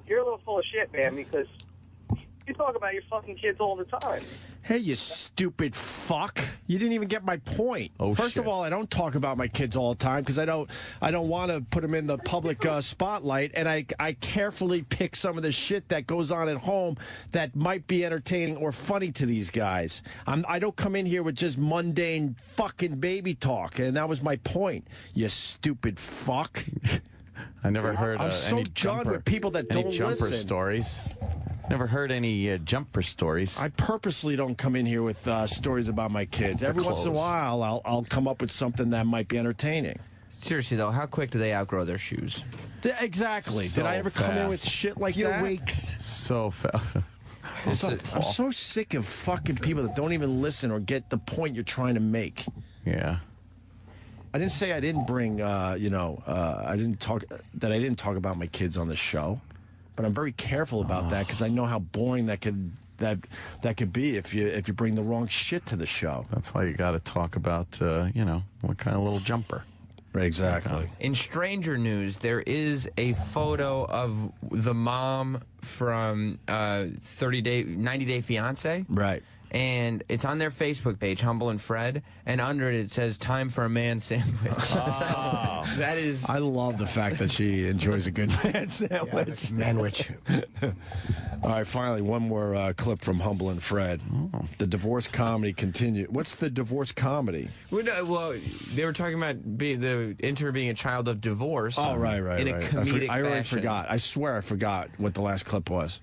Speaker 12: You're a little full of shit, man, because you talk about your fucking kids all the time.
Speaker 3: Hey, you stupid fuck! You didn't even get my point.
Speaker 6: Oh,
Speaker 3: First
Speaker 6: shit.
Speaker 3: of all, I don't talk about my kids all the time because I don't want to put them in the public spotlight, and I carefully pick some of the shit that goes on at home that might be entertaining or funny to these guys. I don't come in here with just mundane fucking baby talk, and that was my point. You stupid fuck!
Speaker 6: I never heard
Speaker 3: I'm so
Speaker 6: any
Speaker 3: done
Speaker 6: jumper,
Speaker 3: with people that
Speaker 6: any
Speaker 3: don't
Speaker 6: jumper
Speaker 3: listen.
Speaker 6: stories. Never heard any jumper stories.
Speaker 3: I purposely don't come in here with stories about my kids. Every once in a while, I'll come up with something that might be entertaining.
Speaker 5: Seriously, though, how quick do they outgrow their shoes?
Speaker 3: Exactly.
Speaker 6: So
Speaker 3: Did I ever come in with
Speaker 6: fast.
Speaker 3: shit like
Speaker 4: Few
Speaker 3: that?
Speaker 4: weeks.
Speaker 6: So fast.
Speaker 3: I'm so sick of fucking people that don't even listen or get the point you're trying to make.
Speaker 6: Yeah.
Speaker 3: I didn't say I didn't bring, I didn't talk about my kids on the show, but I'm very careful about that because I know how boring that could be if you bring the wrong shit to the show.
Speaker 6: That's why you got to talk about, what kind of little jumper.
Speaker 3: Exactly.
Speaker 5: In stranger news, there is a photo of the mom from 90 Day Fiancé.
Speaker 3: Right.
Speaker 5: and it's on their Facebook page, Humble and Fred, and under it says "Time for a man sandwich."
Speaker 3: Oh.
Speaker 5: That is.
Speaker 3: I love the fact that she enjoys a good man sandwich.
Speaker 4: Manwich.
Speaker 3: All right, finally, one more clip from Humble and Fred. Oh. The divorce comedy continued. What's the divorce comedy?
Speaker 5: Well, they were talking about the intern being a child of divorce.
Speaker 3: Oh, right.
Speaker 5: In a comedic
Speaker 3: I already
Speaker 5: fashion.
Speaker 3: forgot. I swear I forgot what the last clip was.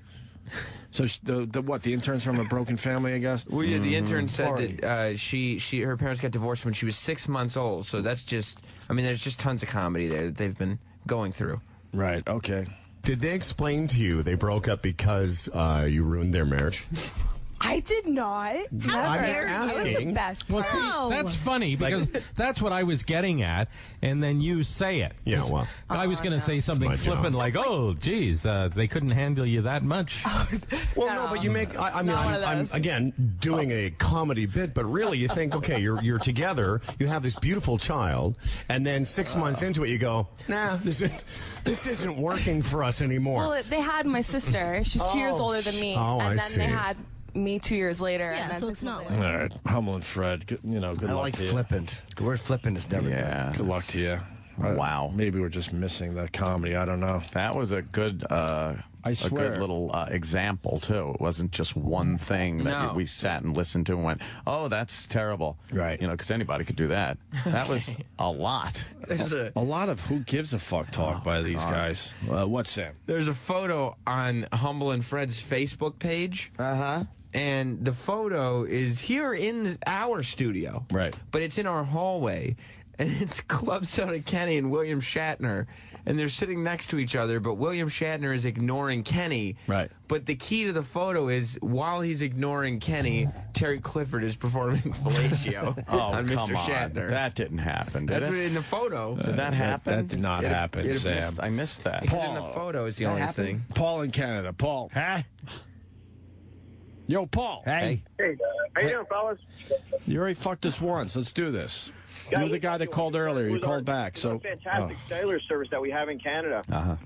Speaker 3: So the intern's from a broken family, I guess?
Speaker 5: Well, yeah, the intern said that her parents got divorced when she was 6 months old. So that's just, there's just tons of comedy there that they've been going through.
Speaker 3: Right, okay.
Speaker 8: Did they explain to you they broke up because you ruined their marriage?
Speaker 11: I did not.
Speaker 8: I'm just asking.
Speaker 11: Best
Speaker 9: Well, see, that's funny because that's what I was getting at, and then you say it.
Speaker 8: Yeah, well.
Speaker 9: I was going to say something
Speaker 8: It's my
Speaker 9: flippant
Speaker 8: job.
Speaker 9: like, oh, geez, they couldn't handle you that much.
Speaker 8: Well, no, but you make. I'm again doing a comedy bit, but really, you think, okay, you're together, you have this beautiful child, and then 6 months into it, you go, nah, this isn't working for us anymore.
Speaker 11: Well, they had my sister. She's 2 years older than me,
Speaker 8: Oh,
Speaker 11: and
Speaker 8: I
Speaker 11: then
Speaker 8: see.
Speaker 11: they had me 2 years later.
Speaker 10: Yeah,
Speaker 11: and then
Speaker 10: so
Speaker 11: 6
Speaker 10: it's not
Speaker 11: months
Speaker 10: like.
Speaker 3: All right, Humble and Fred, good
Speaker 4: I
Speaker 3: luck
Speaker 4: like
Speaker 3: to you.
Speaker 4: flippant. The word flippant is never good.
Speaker 3: Good luck to you.
Speaker 6: Wow.
Speaker 3: Maybe we're just missing the comedy. I don't know.
Speaker 6: That was a good,
Speaker 3: I swear.
Speaker 6: a good little example too. It wasn't just one thing that we sat and listened to and went, "Oh, that's terrible."
Speaker 3: Right.
Speaker 6: Because anybody could do that. That was a lot.
Speaker 5: There's
Speaker 3: A lot of who gives a fuck talk by these guys. What's Sam?
Speaker 5: There's a photo on Humble and Fred's Facebook page. And the photo is here in our studio.
Speaker 3: Right.
Speaker 5: But it's in our hallway. And it's Club Soda Kenny and William Shatner. And they're sitting next to each other, but William Shatner is ignoring Kenny.
Speaker 3: Right.
Speaker 5: But the key to the photo is while he's ignoring Kenny, Terry Clifford is performing fellatio on Mr. Shatner.
Speaker 6: That didn't happen, did
Speaker 5: That's
Speaker 6: it?
Speaker 5: what in the photo.
Speaker 6: Did that happen?
Speaker 3: That did not happen, Sam.
Speaker 6: I missed that.
Speaker 5: Because in the photo is the only thing.
Speaker 3: Paul in Canada. Paul.
Speaker 4: Huh?
Speaker 3: Yo, Paul.
Speaker 4: Hey.
Speaker 17: Hey, how you doing, fellas?
Speaker 3: You already fucked us once. Let's do this. You're the guy that called earlier. You called back. So,
Speaker 17: Fantastic cellular service that we have in Canada.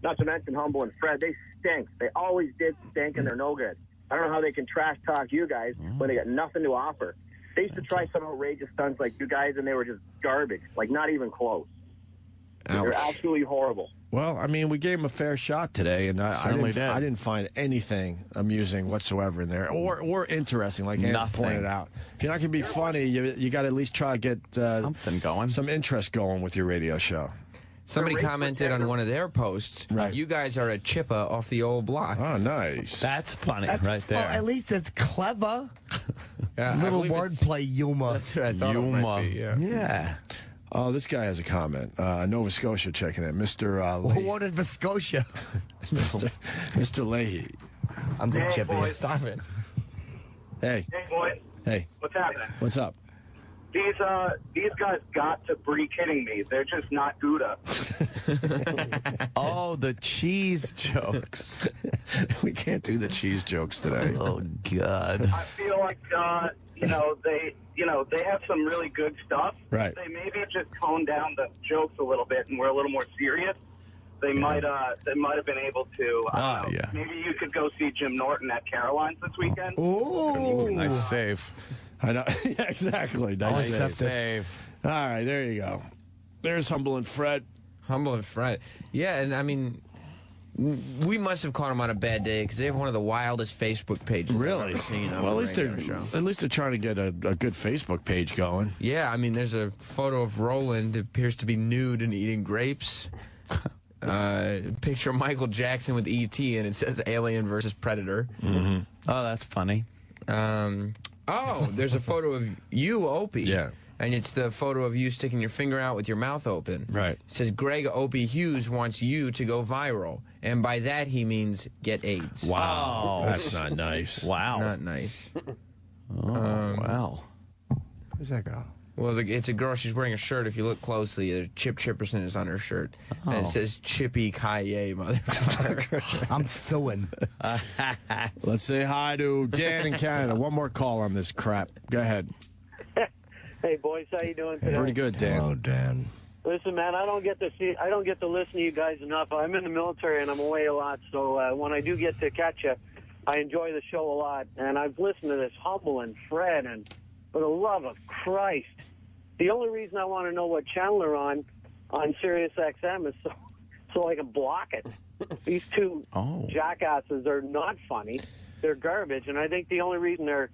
Speaker 17: Not to mention Humble and Fred. They stink. They always did stink, and they're no good. I don't know how they can trash talk you guys when they got nothing to offer. They used to try some outrageous stunts like you guys, and they were just garbage. Like, not even close. They're absolutely horrible.
Speaker 3: well, I mean, we gave him a fair shot today, and I didn't find anything amusing whatsoever in there, or interesting, like Andy pointed out. If you're not going to be funny, you got to at least try to get
Speaker 6: something going,
Speaker 3: some interest going with your radio show.
Speaker 5: Somebody commented on one of their posts, you guys are a chippa off the old block.
Speaker 3: Oh, nice.
Speaker 6: That's funny right there.
Speaker 4: Well, at least it's clever.
Speaker 5: Yeah,
Speaker 4: Little wordplay humor.
Speaker 5: That's what I thought it might be,
Speaker 4: Yeah.
Speaker 3: Oh, this guy has a comment. Nova Scotia checking in. Mr.
Speaker 4: Who wanted Viscosia?
Speaker 3: Mr. Leahy.
Speaker 4: I'm the chippy.
Speaker 17: boys.
Speaker 5: Stop it.
Speaker 3: Hey.
Speaker 17: Hey, boy.
Speaker 3: Hey.
Speaker 17: What's happening?
Speaker 3: What's up?
Speaker 17: These guys got to be kidding me. They're just not Gouda.
Speaker 6: Oh, the cheese jokes.
Speaker 3: We can't do the cheese jokes today.
Speaker 6: Oh, God.
Speaker 17: I feel like they have some really good stuff.
Speaker 3: Right.
Speaker 17: They maybe just toned down the jokes a little bit and were a little more serious. They might have been able to. I don't know. Maybe you could go see Jim Norton at Caroline's this weekend.
Speaker 3: Ooh,
Speaker 6: nice save.
Speaker 3: I know. Yeah, exactly. Nice
Speaker 6: save.
Speaker 3: All right, there you go. There's Humble and Fred.
Speaker 5: Humble and Fred. Yeah, and I mean, we must have caught them on a bad day because they have one of the wildest Facebook pages
Speaker 3: Really?
Speaker 5: I've ever seen.
Speaker 3: Well, at least they're trying to get a good Facebook page going.
Speaker 5: Yeah, I mean, there's a photo of Roland appears to be nude and eating grapes. Picture of Michael Jackson with E.T. and it says Alien versus Predator.
Speaker 6: Mm-hmm. Oh, that's funny.
Speaker 5: There's a photo of you, Opie.
Speaker 3: Yeah.
Speaker 5: And it's the photo of you sticking your finger out with your mouth open.
Speaker 3: Right.
Speaker 5: It says Greg Opie Hughes wants you to go viral. And by that, he means get AIDS.
Speaker 3: Wow. That's not nice.
Speaker 6: Wow.
Speaker 5: Not nice.
Speaker 6: Wow.
Speaker 4: Who's that girl?
Speaker 5: Well, it's a girl. She's wearing a shirt. If you look closely, Chip Chipperson is on her shirt. And it says Chippy Kaye, motherfucker.
Speaker 4: I'm suing.
Speaker 3: Let's say hi to Dan in Canada. One more call on this crap. Go ahead.
Speaker 18: Hey, boys, how you doing today?
Speaker 3: Pretty good, Dan.
Speaker 4: Hello, Dan.
Speaker 18: Listen, man, I don't get to listen to you guys enough. I'm in the military and I'm away a lot, so when I do get to catch you, I enjoy the show a lot, and I've listened to this Humble and Fred, and for the love of Christ, the only reason I want to know what channel they're on Sirius XM is so I can block it. These two jackasses are not funny. They're garbage, and I think the only reason they're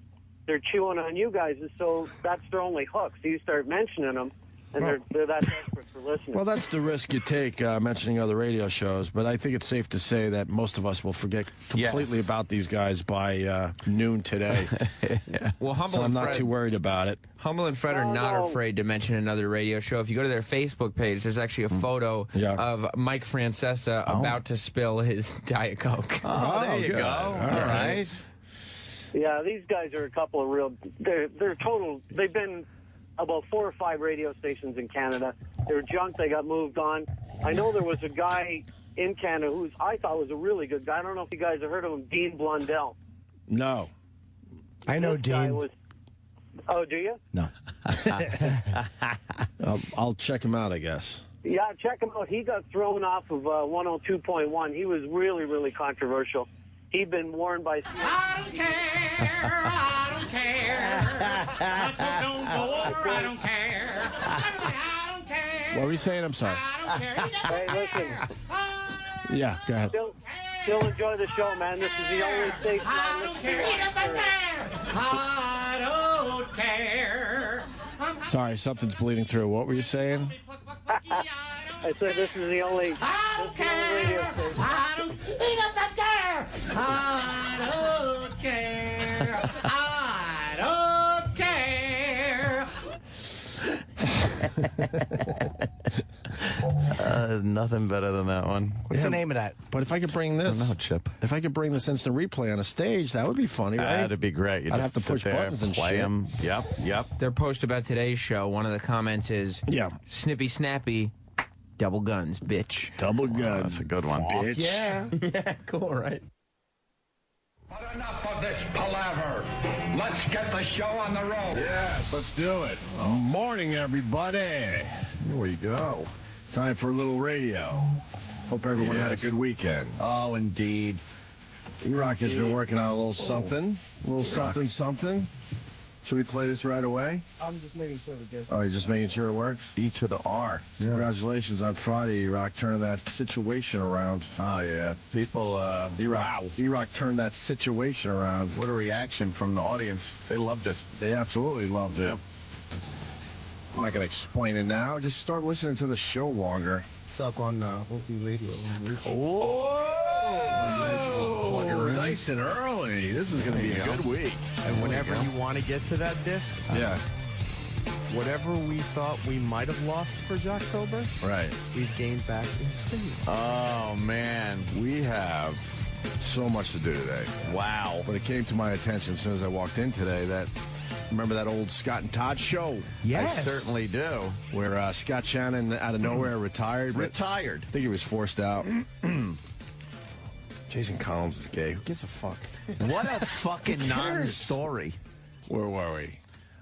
Speaker 18: chewing on you guys is so that's their only hook. So you start mentioning them, and they're that desperate for listening.
Speaker 3: Well, that's the risk you take mentioning other radio shows, but I think it's safe to say that most of us will forget completely about these guys by noon today.
Speaker 5: Well, Humble
Speaker 3: so I'm
Speaker 5: and
Speaker 3: not
Speaker 5: Fred,
Speaker 3: too worried about it.
Speaker 5: Humble and Fred are not afraid to mention another radio show. If you go to their Facebook page, there's actually a photo of Mike Francesa about to spill his Diet Coke.
Speaker 6: There you go. All right.
Speaker 18: Yeah, these guys are a couple of real. They're total. They've been about 4 or 5 radio stations in Canada. They were junk. They got moved on. I know there was a guy in Canada who I thought was a really good guy. I don't know if you guys have heard of him, Dean Blundell.
Speaker 3: No.
Speaker 4: I know Dean.
Speaker 18: Oh, do you?
Speaker 3: No. I'll check him out, I guess.
Speaker 18: Yeah, check him out. He got thrown off of 102.1. He was really, really controversial. He'd been warned by...
Speaker 19: I don't care. I don't care. Don't go over. I don't care. I don't care.
Speaker 3: What were you saying? I'm sorry.
Speaker 18: Hey, listen.
Speaker 3: Yeah, go ahead.
Speaker 18: Still enjoy the show, man. This is the only station I listen to.
Speaker 19: I don't care.
Speaker 3: Sorry, something's bleeding through. What were you saying?
Speaker 18: I said this is the only radio station.
Speaker 19: I don't care. I don't care. I don't care.
Speaker 6: There's nothing better than that one.
Speaker 4: What's the name of that?
Speaker 3: But if I could bring this,
Speaker 6: I don't know, Chip.
Speaker 3: If I could bring this instant replay on a stage, that would be funny, right?
Speaker 6: That'd be great.
Speaker 3: I'd have to push buttons and
Speaker 6: play
Speaker 3: shit.
Speaker 6: them. Yep.
Speaker 5: Their post about today's show, one of the comments is, Snippy Snappy, double guns, bitch.
Speaker 3: Double guns.
Speaker 6: That's a good one.
Speaker 3: Bitch.
Speaker 5: Yeah. Yeah, cool, right?
Speaker 20: But enough of this palaver. Let's get the show on the road.
Speaker 3: Yes, let's do it. Morning, everybody. Here we go. Time for a little radio. Hope everyone had a good weekend.
Speaker 20: Oh, indeed.
Speaker 3: E-Rock has been working on a little something. A little something. Should we play this right away?
Speaker 21: I'm just making sure it gets.
Speaker 3: Oh, you're just making sure it works?
Speaker 20: E to the R.
Speaker 3: Yeah. Congratulations on Friday, E-Rock, turning that situation around.
Speaker 20: Oh, yeah. People,
Speaker 3: E-Rock turned that situation around.
Speaker 20: What a reaction from the audience. They loved it.
Speaker 3: They absolutely loved it.
Speaker 20: Yep.
Speaker 3: I'm not going to explain it now. Just start listening to the show longer.
Speaker 21: Suck on Opie Radio.
Speaker 3: Whoa! Nice and early. This is going to be a good week.
Speaker 5: And whenever you want to get to that disc, whatever we thought we might have lost for Jocktober,
Speaker 3: right,
Speaker 5: we've gained back in speed.
Speaker 3: Oh, man. We have so much to do today. Wow. But it came to my attention as soon as I walked in today that, remember that old Scott and Todd show?
Speaker 4: Yes.
Speaker 3: I certainly do. Where Scott Shannon, out of nowhere, retired. I think he was forced out. Jason Collins is gay. Who gives a fuck?
Speaker 6: What a fucking non-story.
Speaker 3: Where were we?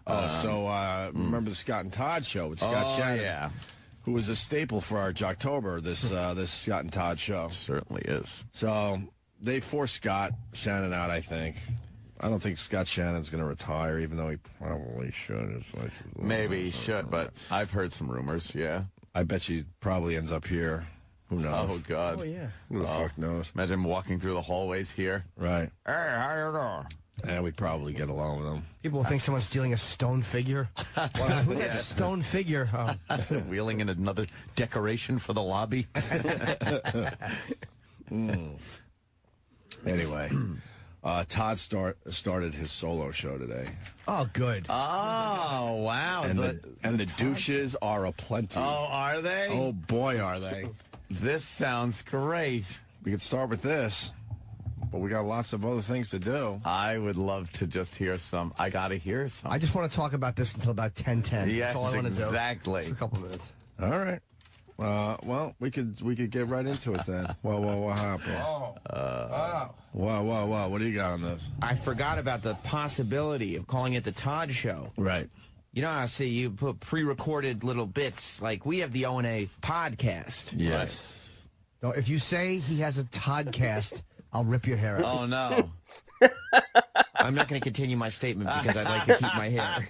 Speaker 3: Remember the Scott and Todd show with Scott Shannon? Who was a staple for our Jocktober, this Scott and Todd show.
Speaker 6: Certainly is.
Speaker 3: So they forced Scott Shannon out, I think. I don't think Scott Shannon's going to retire, even though he probably should.
Speaker 6: Maybe he should, but I've heard some rumors,
Speaker 3: I bet you probably ends up here. Who knows?
Speaker 6: Oh, God.
Speaker 3: Oh, yeah. Who the fuck knows?
Speaker 6: Imagine him walking through the hallways here.
Speaker 3: Right.
Speaker 6: Hey, how you doing?
Speaker 3: And we'd probably get along with him.
Speaker 4: People will think someone's stealing a stone figure. Who that stone figure?
Speaker 6: Wheeling in another decoration for the lobby.
Speaker 3: Anyway, Todd started his solo show today.
Speaker 4: Oh, good.
Speaker 6: Oh, wow.
Speaker 3: And the douches are aplenty.
Speaker 6: Oh, are they?
Speaker 3: Oh, boy, are they.
Speaker 6: This sounds great.
Speaker 3: We could start with this, but we got lots of other things to do.
Speaker 6: I would love to just hear some. I got to hear some.
Speaker 4: I just want to talk about this until about 10:10.
Speaker 6: Yes,
Speaker 4: That's all I want to do.
Speaker 6: exactly.
Speaker 4: For a couple minutes.
Speaker 3: All right. Well, we could get right into it then. What happened? Wow. What do you got on this?
Speaker 5: I forgot about the possibility of calling it the Todd Show.
Speaker 3: Right.
Speaker 5: You know how I say you put pre-recorded little bits, like we have the O&A podcast.
Speaker 3: Yes.
Speaker 4: No, if you say he has a Toddcast, I'll rip your hair out.
Speaker 6: Oh, no.
Speaker 5: I'm not going to continue my statement because I'd like to keep my hair.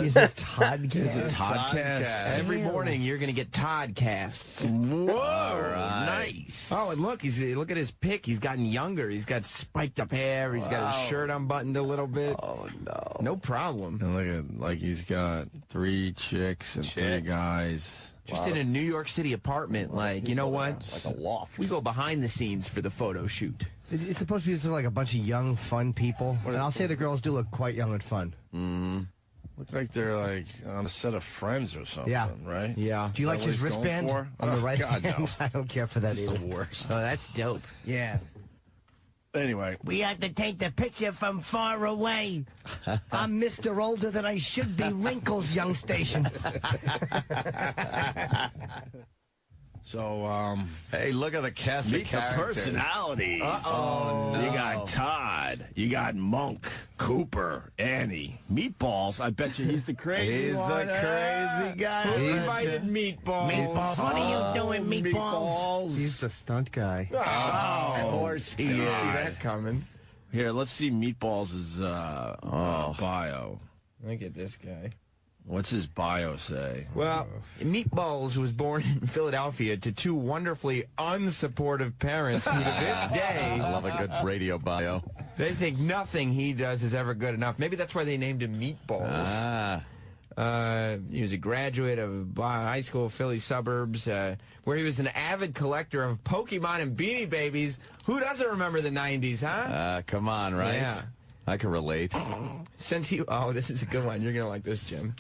Speaker 4: He's a Toddcast.
Speaker 5: He's a Toddcast. Every morning you're going to get Toddcasts. Whoa, nice. Oh, and look at his pic. He's gotten younger. He's got spiked up hair. He's got his shirt unbuttoned a little bit.
Speaker 6: Oh, no.
Speaker 5: No problem.
Speaker 3: And look at, like, he's got 3 chicks and 3 guys.
Speaker 5: Just in a New York City apartment. Like, you know what?
Speaker 6: Like a loft.
Speaker 5: We go behind the scenes for the photo shoot.
Speaker 4: It's supposed to be sort of like a bunch of young, fun people. And I'll say the girls do look quite young and fun.
Speaker 3: Mm-hmm. Look like they're like on a set of Friends or something, right?
Speaker 5: Yeah.
Speaker 4: Do you like his wristband on the right
Speaker 3: God,
Speaker 4: hand?
Speaker 3: no.
Speaker 4: I don't care for that
Speaker 3: It's
Speaker 4: either.
Speaker 3: the worst.
Speaker 5: Oh, that's dope.
Speaker 4: Yeah.
Speaker 3: Anyway.
Speaker 4: We have to take the picture from far away. I'm Mr. Older Than I Should Be, Wrinkles, young station.
Speaker 3: So,
Speaker 6: hey, look at the cast of
Speaker 3: meet the
Speaker 6: characters.
Speaker 3: personalities.
Speaker 6: Oh, no.
Speaker 3: You got Todd. You got Monk, Cooper, Annie. Meatballs. I bet you he's the crazy
Speaker 6: He's
Speaker 3: one.
Speaker 6: the crazy guy.
Speaker 3: Who invited Meatballs?
Speaker 4: Meatballs, what are you doing, Meatballs?
Speaker 21: He's the stunt guy.
Speaker 3: Oh,
Speaker 6: Of course he
Speaker 5: Didn't
Speaker 6: is.
Speaker 5: see that coming.
Speaker 3: Here, let's see Meatballs' bio.
Speaker 5: Look at this guy.
Speaker 3: What's his bio say?
Speaker 5: Well, Meatballs was born in Philadelphia to 2 wonderfully unsupportive parents who to this day
Speaker 6: I love a good radio bio.
Speaker 5: they think nothing he does is ever good enough. Maybe that's why they named him Meatballs. He was a graduate of high school, Philly suburbs, where he was an avid collector of Pokemon and Beanie Babies. Who doesn't remember the 90s, huh?
Speaker 6: Come on, right?
Speaker 5: Yeah.
Speaker 6: I can relate.
Speaker 5: This is a good one. You're going to like this, Jim.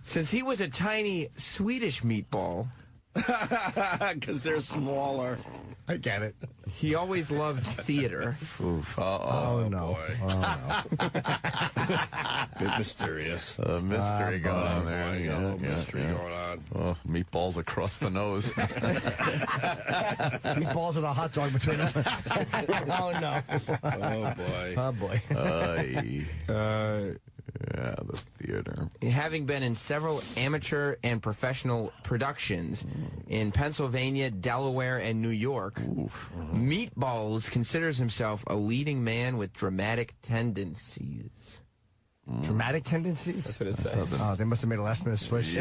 Speaker 5: Since he was a tiny Swedish meatball.
Speaker 3: Because they're smaller.
Speaker 4: I get it.
Speaker 5: He always loved theater.
Speaker 6: Oof.
Speaker 4: Oh, no.
Speaker 3: Boy.
Speaker 4: Oh, no.
Speaker 3: Bit mysterious.
Speaker 6: Mystery going on there.
Speaker 3: Boy, got a little mystery going on.
Speaker 6: Oh, meatballs across the nose.
Speaker 4: Meatballs with a hot dog between them. Oh, no.
Speaker 3: Oh, boy.
Speaker 4: Oh, boy.
Speaker 6: Yeah, the theater.
Speaker 5: Having been in several amateur and professional productions in Pennsylvania, Delaware, and New York, Meatballs considers himself a leading man with dramatic tendencies.
Speaker 4: Dramatic tendencies?
Speaker 5: That's what it says.
Speaker 4: Oh, they must have made a last-minute switch.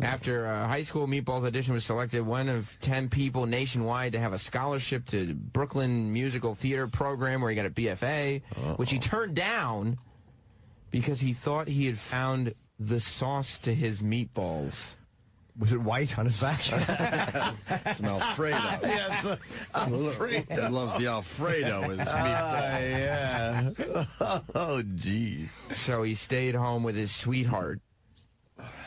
Speaker 5: After high school, Meatballs audition was selected one of 10 people nationwide to have a scholarship to Brooklyn Musical Theater program where he got a BFA, which he turned down because he thought he had found the sauce to his meatballs.
Speaker 4: Was it white on his back?
Speaker 3: Some Alfredo.
Speaker 4: Yes,
Speaker 3: Alfredo. He loves the Alfredo with his meatball.
Speaker 6: Yeah. Oh, jeez.
Speaker 5: So he stayed home with his sweetheart.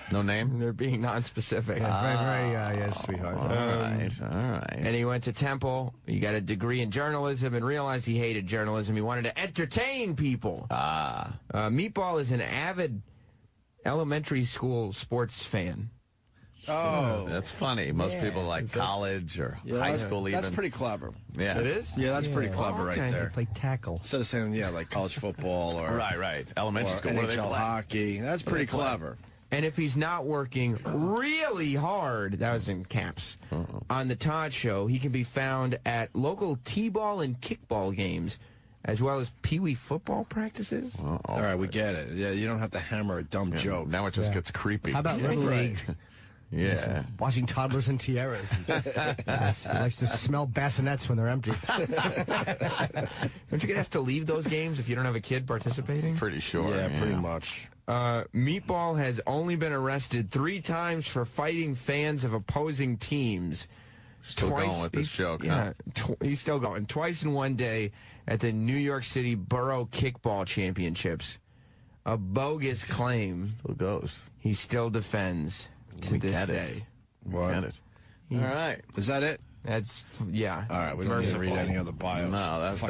Speaker 6: No name?
Speaker 5: They're being non-specific.
Speaker 4: Very, sweetheart.
Speaker 6: All right.
Speaker 5: And he went to Temple. He got a degree in journalism and realized he hated journalism. He wanted to entertain people. Meatball is an avid elementary school sports fan.
Speaker 3: Oh.
Speaker 6: That's funny. Most people like college or high school even.
Speaker 3: That's pretty clever.
Speaker 6: Yeah.
Speaker 5: It is?
Speaker 3: Yeah, that's pretty clever right there.
Speaker 4: Play tackle.
Speaker 3: Instead of saying, like college football or
Speaker 6: Right. Elementary
Speaker 3: or
Speaker 6: school. What do they
Speaker 3: NHL
Speaker 6: play?
Speaker 3: hockey. That's pretty clever.
Speaker 5: And if he's not working really hard, that was in caps, on the Todd Show, he can be found at local T-ball and kickball games, as well as Pee-wee football practices.
Speaker 3: All right, we get it. Yeah, you don't have to hammer a dumb joke.
Speaker 6: Now it just gets creepy.
Speaker 4: How about Little League?
Speaker 6: Yeah.
Speaker 4: Watching toddlers in tiaras. He likes to smell bassinets when they're empty.
Speaker 5: Don't you get asked to leave those games if you don't have a kid participating?
Speaker 6: Pretty sure.
Speaker 3: Yeah, pretty much.
Speaker 5: Meatball has only been arrested 3 times for fighting fans of opposing teams.
Speaker 6: Still going with this joke,
Speaker 5: yeah, he's still going. Twice in one day at the New York City Borough Kickball Championships. A bogus claim.
Speaker 6: Still goes.
Speaker 5: He still defends to this day.
Speaker 3: What?
Speaker 6: Get it. All right.
Speaker 3: Is that it?
Speaker 5: That's, yeah.
Speaker 3: All right, we don't need to read any other bios.
Speaker 6: No, that's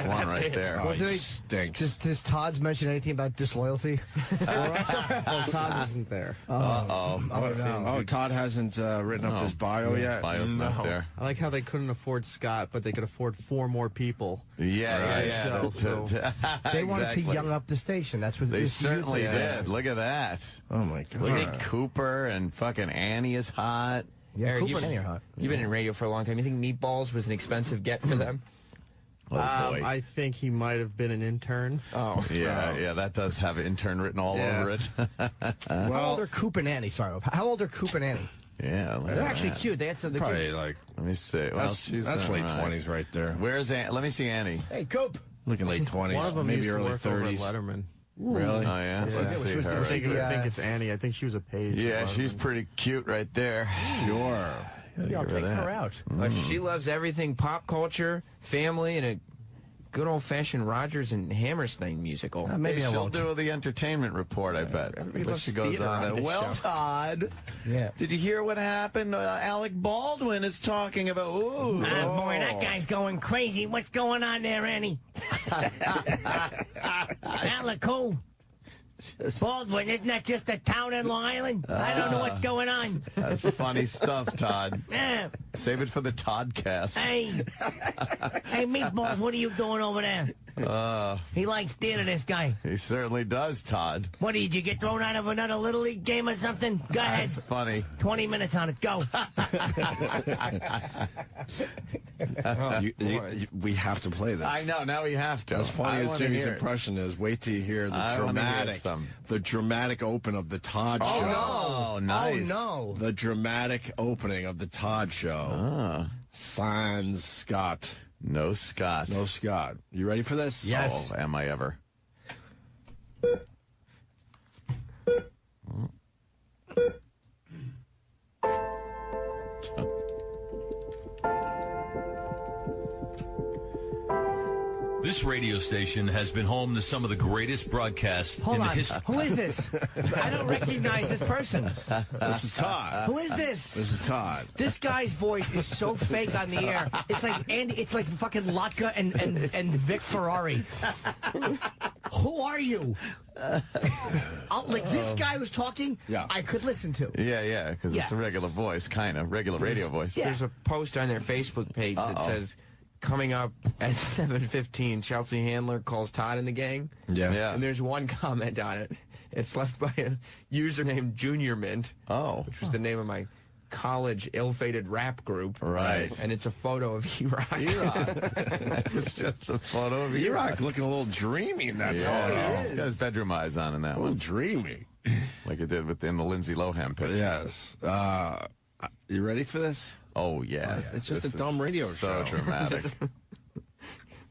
Speaker 6: one right there.
Speaker 3: Oh, he stinks.
Speaker 4: Does Todd's mention anything about disloyalty?
Speaker 21: Well, Todd's isn't there.
Speaker 3: Oh, Todd hasn't written up his bio yet?
Speaker 6: Bio's not there.
Speaker 21: I like how they couldn't afford Scott, but they could afford 4 more people.
Speaker 6: Yeah.
Speaker 21: Show, so.
Speaker 4: They wanted to young up the station. That's what
Speaker 6: They certainly did. Look at that.
Speaker 3: Oh, my God.
Speaker 6: Look at Cooper and fucking Annie is hot.
Speaker 4: Yeah,
Speaker 5: Eric,
Speaker 4: Cooper
Speaker 5: you've
Speaker 4: and Annie are hot.
Speaker 5: You've been in radio for a long time. You think Meatballs was an expensive get for them?
Speaker 21: I think he might have been an intern.
Speaker 5: Oh,
Speaker 6: yeah, that does have intern written all over it.
Speaker 4: How old are Coop and Annie? Sorry, how old are Coop and Annie?
Speaker 6: Yeah,
Speaker 4: They're actually cute. They had some.
Speaker 3: Probably like.
Speaker 6: Let me see. Well,
Speaker 3: That's late 20s right there.
Speaker 6: Where's Annie? Let me see Annie.
Speaker 4: Hey, Coop.
Speaker 3: Looking late 20s,
Speaker 21: One of them
Speaker 3: maybe
Speaker 21: used to
Speaker 3: early
Speaker 21: work over at
Speaker 3: 30s.
Speaker 21: Letterman.
Speaker 3: Really?
Speaker 6: Oh yeah. Let's see her.
Speaker 21: I think it's Annie. I think she was a page.
Speaker 6: Yeah, she's pretty cute right there.
Speaker 3: Sure.
Speaker 4: Maybe I'll take her out.
Speaker 5: She loves everything pop culture, family, and a good old-fashioned Rodgers and Hammerstein musical.
Speaker 4: Maybe I
Speaker 6: she'll
Speaker 4: won't.
Speaker 6: do the entertainment report, I bet.
Speaker 5: loves
Speaker 6: She goes
Speaker 5: theater
Speaker 6: on
Speaker 5: on
Speaker 6: that.
Speaker 5: this
Speaker 6: Well,
Speaker 5: show.
Speaker 6: Todd,
Speaker 4: Yeah.
Speaker 6: did you hear what happened? Alec Baldwin is talking about. Ooh,
Speaker 4: Boy, that guy's going crazy. What's going on there, Annie? Alec who? Baldwin, isn't that just a town in Long Island? I don't know what's going on.
Speaker 6: That's funny stuff, Todd.
Speaker 4: Yeah.
Speaker 6: Save it for the Toddcast.
Speaker 4: Hey, Meatballs, what are you doing over there? He likes theater, this guy.
Speaker 6: He certainly does, Todd.
Speaker 4: What, did you get thrown out of another Little League game or something? Go ahead.
Speaker 6: That's funny.
Speaker 4: 20 minutes on it. Go.
Speaker 3: We have to play this.
Speaker 6: I know, now we have to.
Speaker 3: As funny
Speaker 6: I
Speaker 3: as
Speaker 6: wanna
Speaker 3: Jimmy's
Speaker 6: hear it.
Speaker 3: impression is, wait till you hear
Speaker 6: I wanna hear
Speaker 3: the dramatic open of the Todd Show.
Speaker 6: Oh, nice.
Speaker 4: Oh, no.
Speaker 3: The dramatic opening of the Todd Show. Sans Scott.
Speaker 6: No Scott.
Speaker 3: No Scott. You ready for this?
Speaker 4: Yes.
Speaker 6: Oh, am I ever?
Speaker 1: This radio station has been home to some of the greatest broadcasts
Speaker 4: Hold
Speaker 1: in the
Speaker 4: on.
Speaker 1: history.
Speaker 4: Who is this? I don't recognize this person.
Speaker 3: This is Todd.
Speaker 4: Who is this?
Speaker 3: This is Todd.
Speaker 4: This guy's voice is so fake on the air. It's like Andy. It's like fucking Latka and Vic Ferrari. Who are you? Like this guy was talking.
Speaker 3: Yeah.
Speaker 4: I could listen to.
Speaker 6: Yeah, because it's a
Speaker 4: Yeah.
Speaker 6: regular voice, kind of. Regular radio voice.
Speaker 5: There's a post on their Facebook page that says, coming up at 7:15, Chelsea Handler calls Todd and the gang.
Speaker 3: Yeah.
Speaker 5: And there's one comment on it. It's left by a user named Junior Mint. Which was the name of my college ill-fated rap group.
Speaker 6: Right.
Speaker 5: And it's a photo of E-Rock.
Speaker 6: It's just a photo of
Speaker 3: E-Rock looking a little dreamy in that
Speaker 6: Yeah,
Speaker 3: photo.
Speaker 6: he's got his bedroom eyes on in that
Speaker 3: A little
Speaker 6: one,
Speaker 3: dreamy.
Speaker 6: like it did in the Lindsay Lohan picture.
Speaker 3: Yes. You ready for this?
Speaker 6: Oh yeah,
Speaker 3: It's just
Speaker 6: This
Speaker 3: a dumb
Speaker 6: is
Speaker 3: radio
Speaker 6: so
Speaker 3: show.
Speaker 6: dramatic.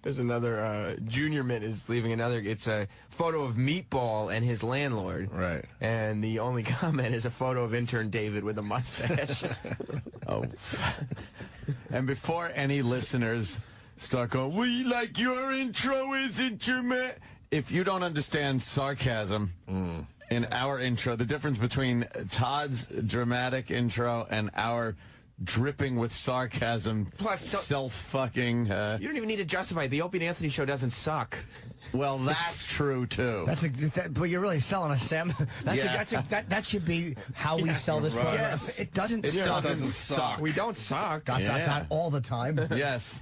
Speaker 5: There's another, Junior Mint is leaving another, it's a photo of Meatball and his landlord.
Speaker 3: Right.
Speaker 5: And the only comment is a photo of intern David with a mustache.
Speaker 6: Oh, and before any listeners start going, "We like your intro, isn't your man?" If you don't understand sarcasm in our intro, the difference between Todd's dramatic intro and our dripping with sarcasm,
Speaker 5: Plus,
Speaker 6: self-fucking.
Speaker 5: You don't even need to justify it. The Opie and Anthony show doesn't suck.
Speaker 6: Well, that's true too.
Speaker 4: But you're really selling us, Sam. That should be how we sell this program.
Speaker 5: Yes.
Speaker 4: It doesn't.
Speaker 6: It
Speaker 4: suck.
Speaker 6: doesn't suck.
Speaker 5: We don't suck.
Speaker 4: Dot, all the time.
Speaker 6: Yes.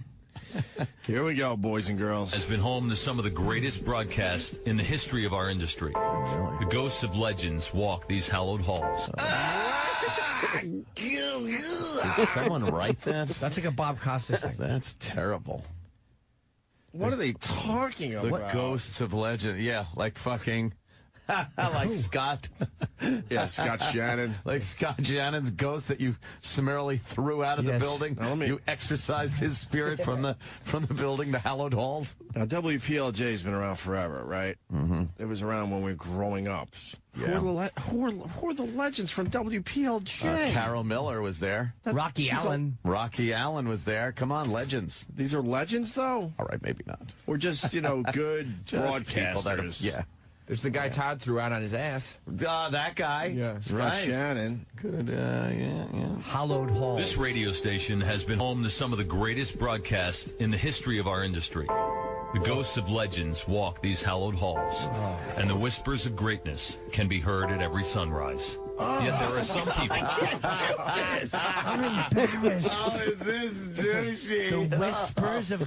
Speaker 3: Here we go, boys and girls.
Speaker 1: Has been home to some of the greatest broadcasts in the history of our industry. The ghosts of legends walk these hallowed halls.
Speaker 6: Did someone write that?
Speaker 4: That's like a Bob Costas thing.
Speaker 6: That's terrible.
Speaker 3: What are they talking
Speaker 6: The
Speaker 3: about?
Speaker 6: ghosts of legend. Yeah, like fucking. Like Scott.
Speaker 3: Yeah, Scott Shannon.
Speaker 6: Like Scott Shannon's ghost that you summarily threw out of the building. You exorcised his spirit from the building, the hallowed halls.
Speaker 3: Now, WPLJ's been around forever, right? Mm-hmm. It was around when we were growing up.
Speaker 6: Yeah.
Speaker 3: Who are the legends from WPLJ?
Speaker 6: Carol Miller was there.
Speaker 4: Rocky Allen.
Speaker 6: Rocky Allen was there. Come on, legends.
Speaker 3: These are legends, though?
Speaker 6: All right, maybe not.
Speaker 3: Or just, good
Speaker 6: Just people that
Speaker 3: broadcasters.
Speaker 6: yeah.
Speaker 5: There's the guy Todd threw out on his ass.
Speaker 6: That guy.
Speaker 5: Yeah.
Speaker 3: Scott Shannon.
Speaker 6: Good, yeah.
Speaker 4: Hallowed halls.
Speaker 1: This radio station has been home to some of the greatest broadcasts in the history of our industry. The ghosts of legends walk these hallowed halls, and the whispers of greatness can be heard at every sunrise. Yet there are some people.
Speaker 4: I'm embarrassed.
Speaker 3: Oh, is this douchey?
Speaker 4: The whispers of...
Speaker 19: I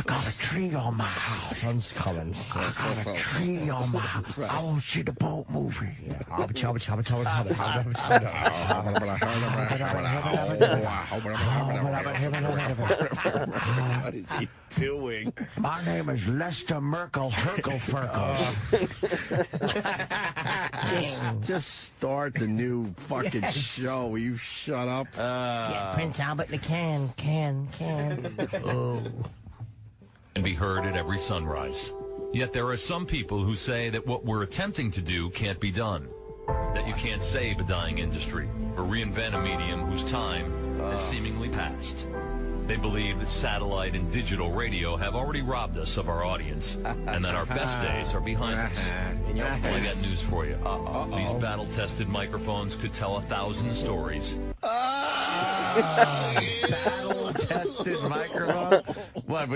Speaker 19: got a tree on my house.
Speaker 4: Sun's coming.
Speaker 19: I got a tree on my house. I want to see the boat movie.
Speaker 3: What is he doing?
Speaker 19: My name is Lester Merkel Herkelferkel.
Speaker 3: Just start the new fucking show. Will you shut up?
Speaker 4: Get Prince Albert in the can. Oh.
Speaker 1: And be heard at every sunrise. Yet there are some people who say that what we're attempting to do can't be done. That you can't save a dying industry or reinvent a medium whose time has seemingly passed. They believe that satellite and digital radio have already robbed us of our audience and that our best days are behind us. Well, I got news for you. These battle-tested microphones could tell 1,000 stories.
Speaker 6: Battle-tested microphone? What,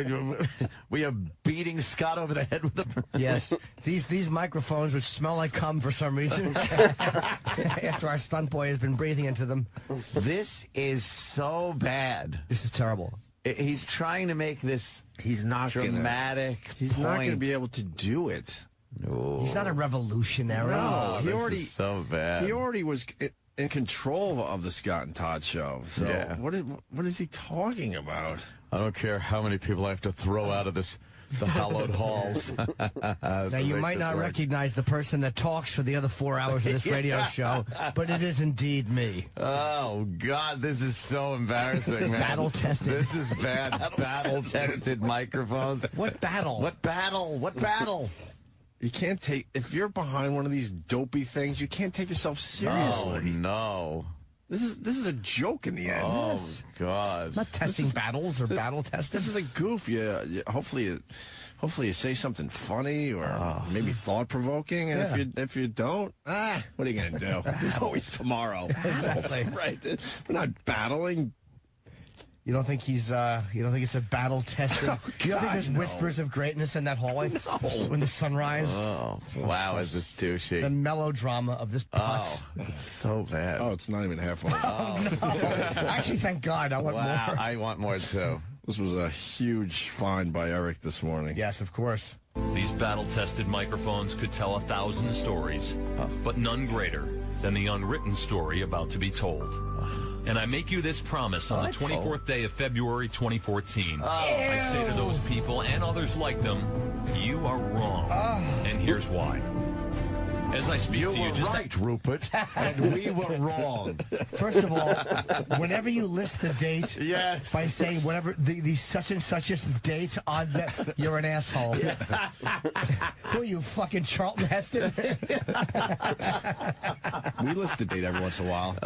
Speaker 6: we are beating Scott over the head with them?
Speaker 4: Yes. These microphones, which smell like cum for some reason, after our stunt boy has been breathing into them.
Speaker 6: This is so bad.
Speaker 4: This is terrible.
Speaker 6: He's trying to make this
Speaker 3: He's not
Speaker 6: dramatic
Speaker 3: He's not going to
Speaker 6: point.
Speaker 3: be able to do it.
Speaker 6: No.
Speaker 4: He's not a revolutionary.
Speaker 3: No, he
Speaker 6: this
Speaker 3: already
Speaker 6: is so bad.
Speaker 3: He already was in control of the Scott and Todd show. So
Speaker 6: Yeah.
Speaker 3: what is he talking about?
Speaker 6: I don't care how many people I have to throw out of the hallowed halls.
Speaker 4: Now, you might not recognize the person that talks for the other 4 hours of this radio show, but it is indeed me.
Speaker 6: Oh, God, this is so embarrassing, man.
Speaker 4: Battle-tested.
Speaker 6: This is bad. Battle-tested microphones.
Speaker 4: What battle?
Speaker 6: What battle? What battle?
Speaker 3: You can't take, if you're behind one of these dopey things, you can't take yourself seriously.
Speaker 6: Oh, no.
Speaker 3: This is a joke in the end.
Speaker 6: Oh, God.
Speaker 4: I'm not testing battles or battle testing.
Speaker 3: This is a goof. Hopefully you say something funny or maybe thought provoking. And if you don't, what are you gonna do? There's always tomorrow.
Speaker 4: Exactly.
Speaker 3: Right. We're not battling.
Speaker 4: You don't think he's? You don't think it's a battle testing? Do you think there's whispers of greatness in that hallway? No. When the sunrise.
Speaker 6: Oh, wow, is this douchey?
Speaker 4: The melodrama of this pot.
Speaker 6: Oh, it's so bad.
Speaker 3: Oh, it's not even halfway.
Speaker 4: No. Actually, thank God. I want more.
Speaker 6: I want more, too.
Speaker 3: This was a huge find by Eric this morning.
Speaker 4: Yes, of course.
Speaker 1: These battle-tested microphones could tell 1,000 stories, but none greater than the unwritten story about to be told. And I make you this promise on the 24th day of February 2014. I say to those people and others like them, you are wrong. And here's why. As I speak to you, just
Speaker 6: right, Rupert, and we were wrong.
Speaker 4: First of all, whenever you list the date
Speaker 6: Yes.
Speaker 4: by saying whatever the such and such date on that, you're an asshole. Who are you, fucking Charlton Heston?
Speaker 3: We list the date every once in a while.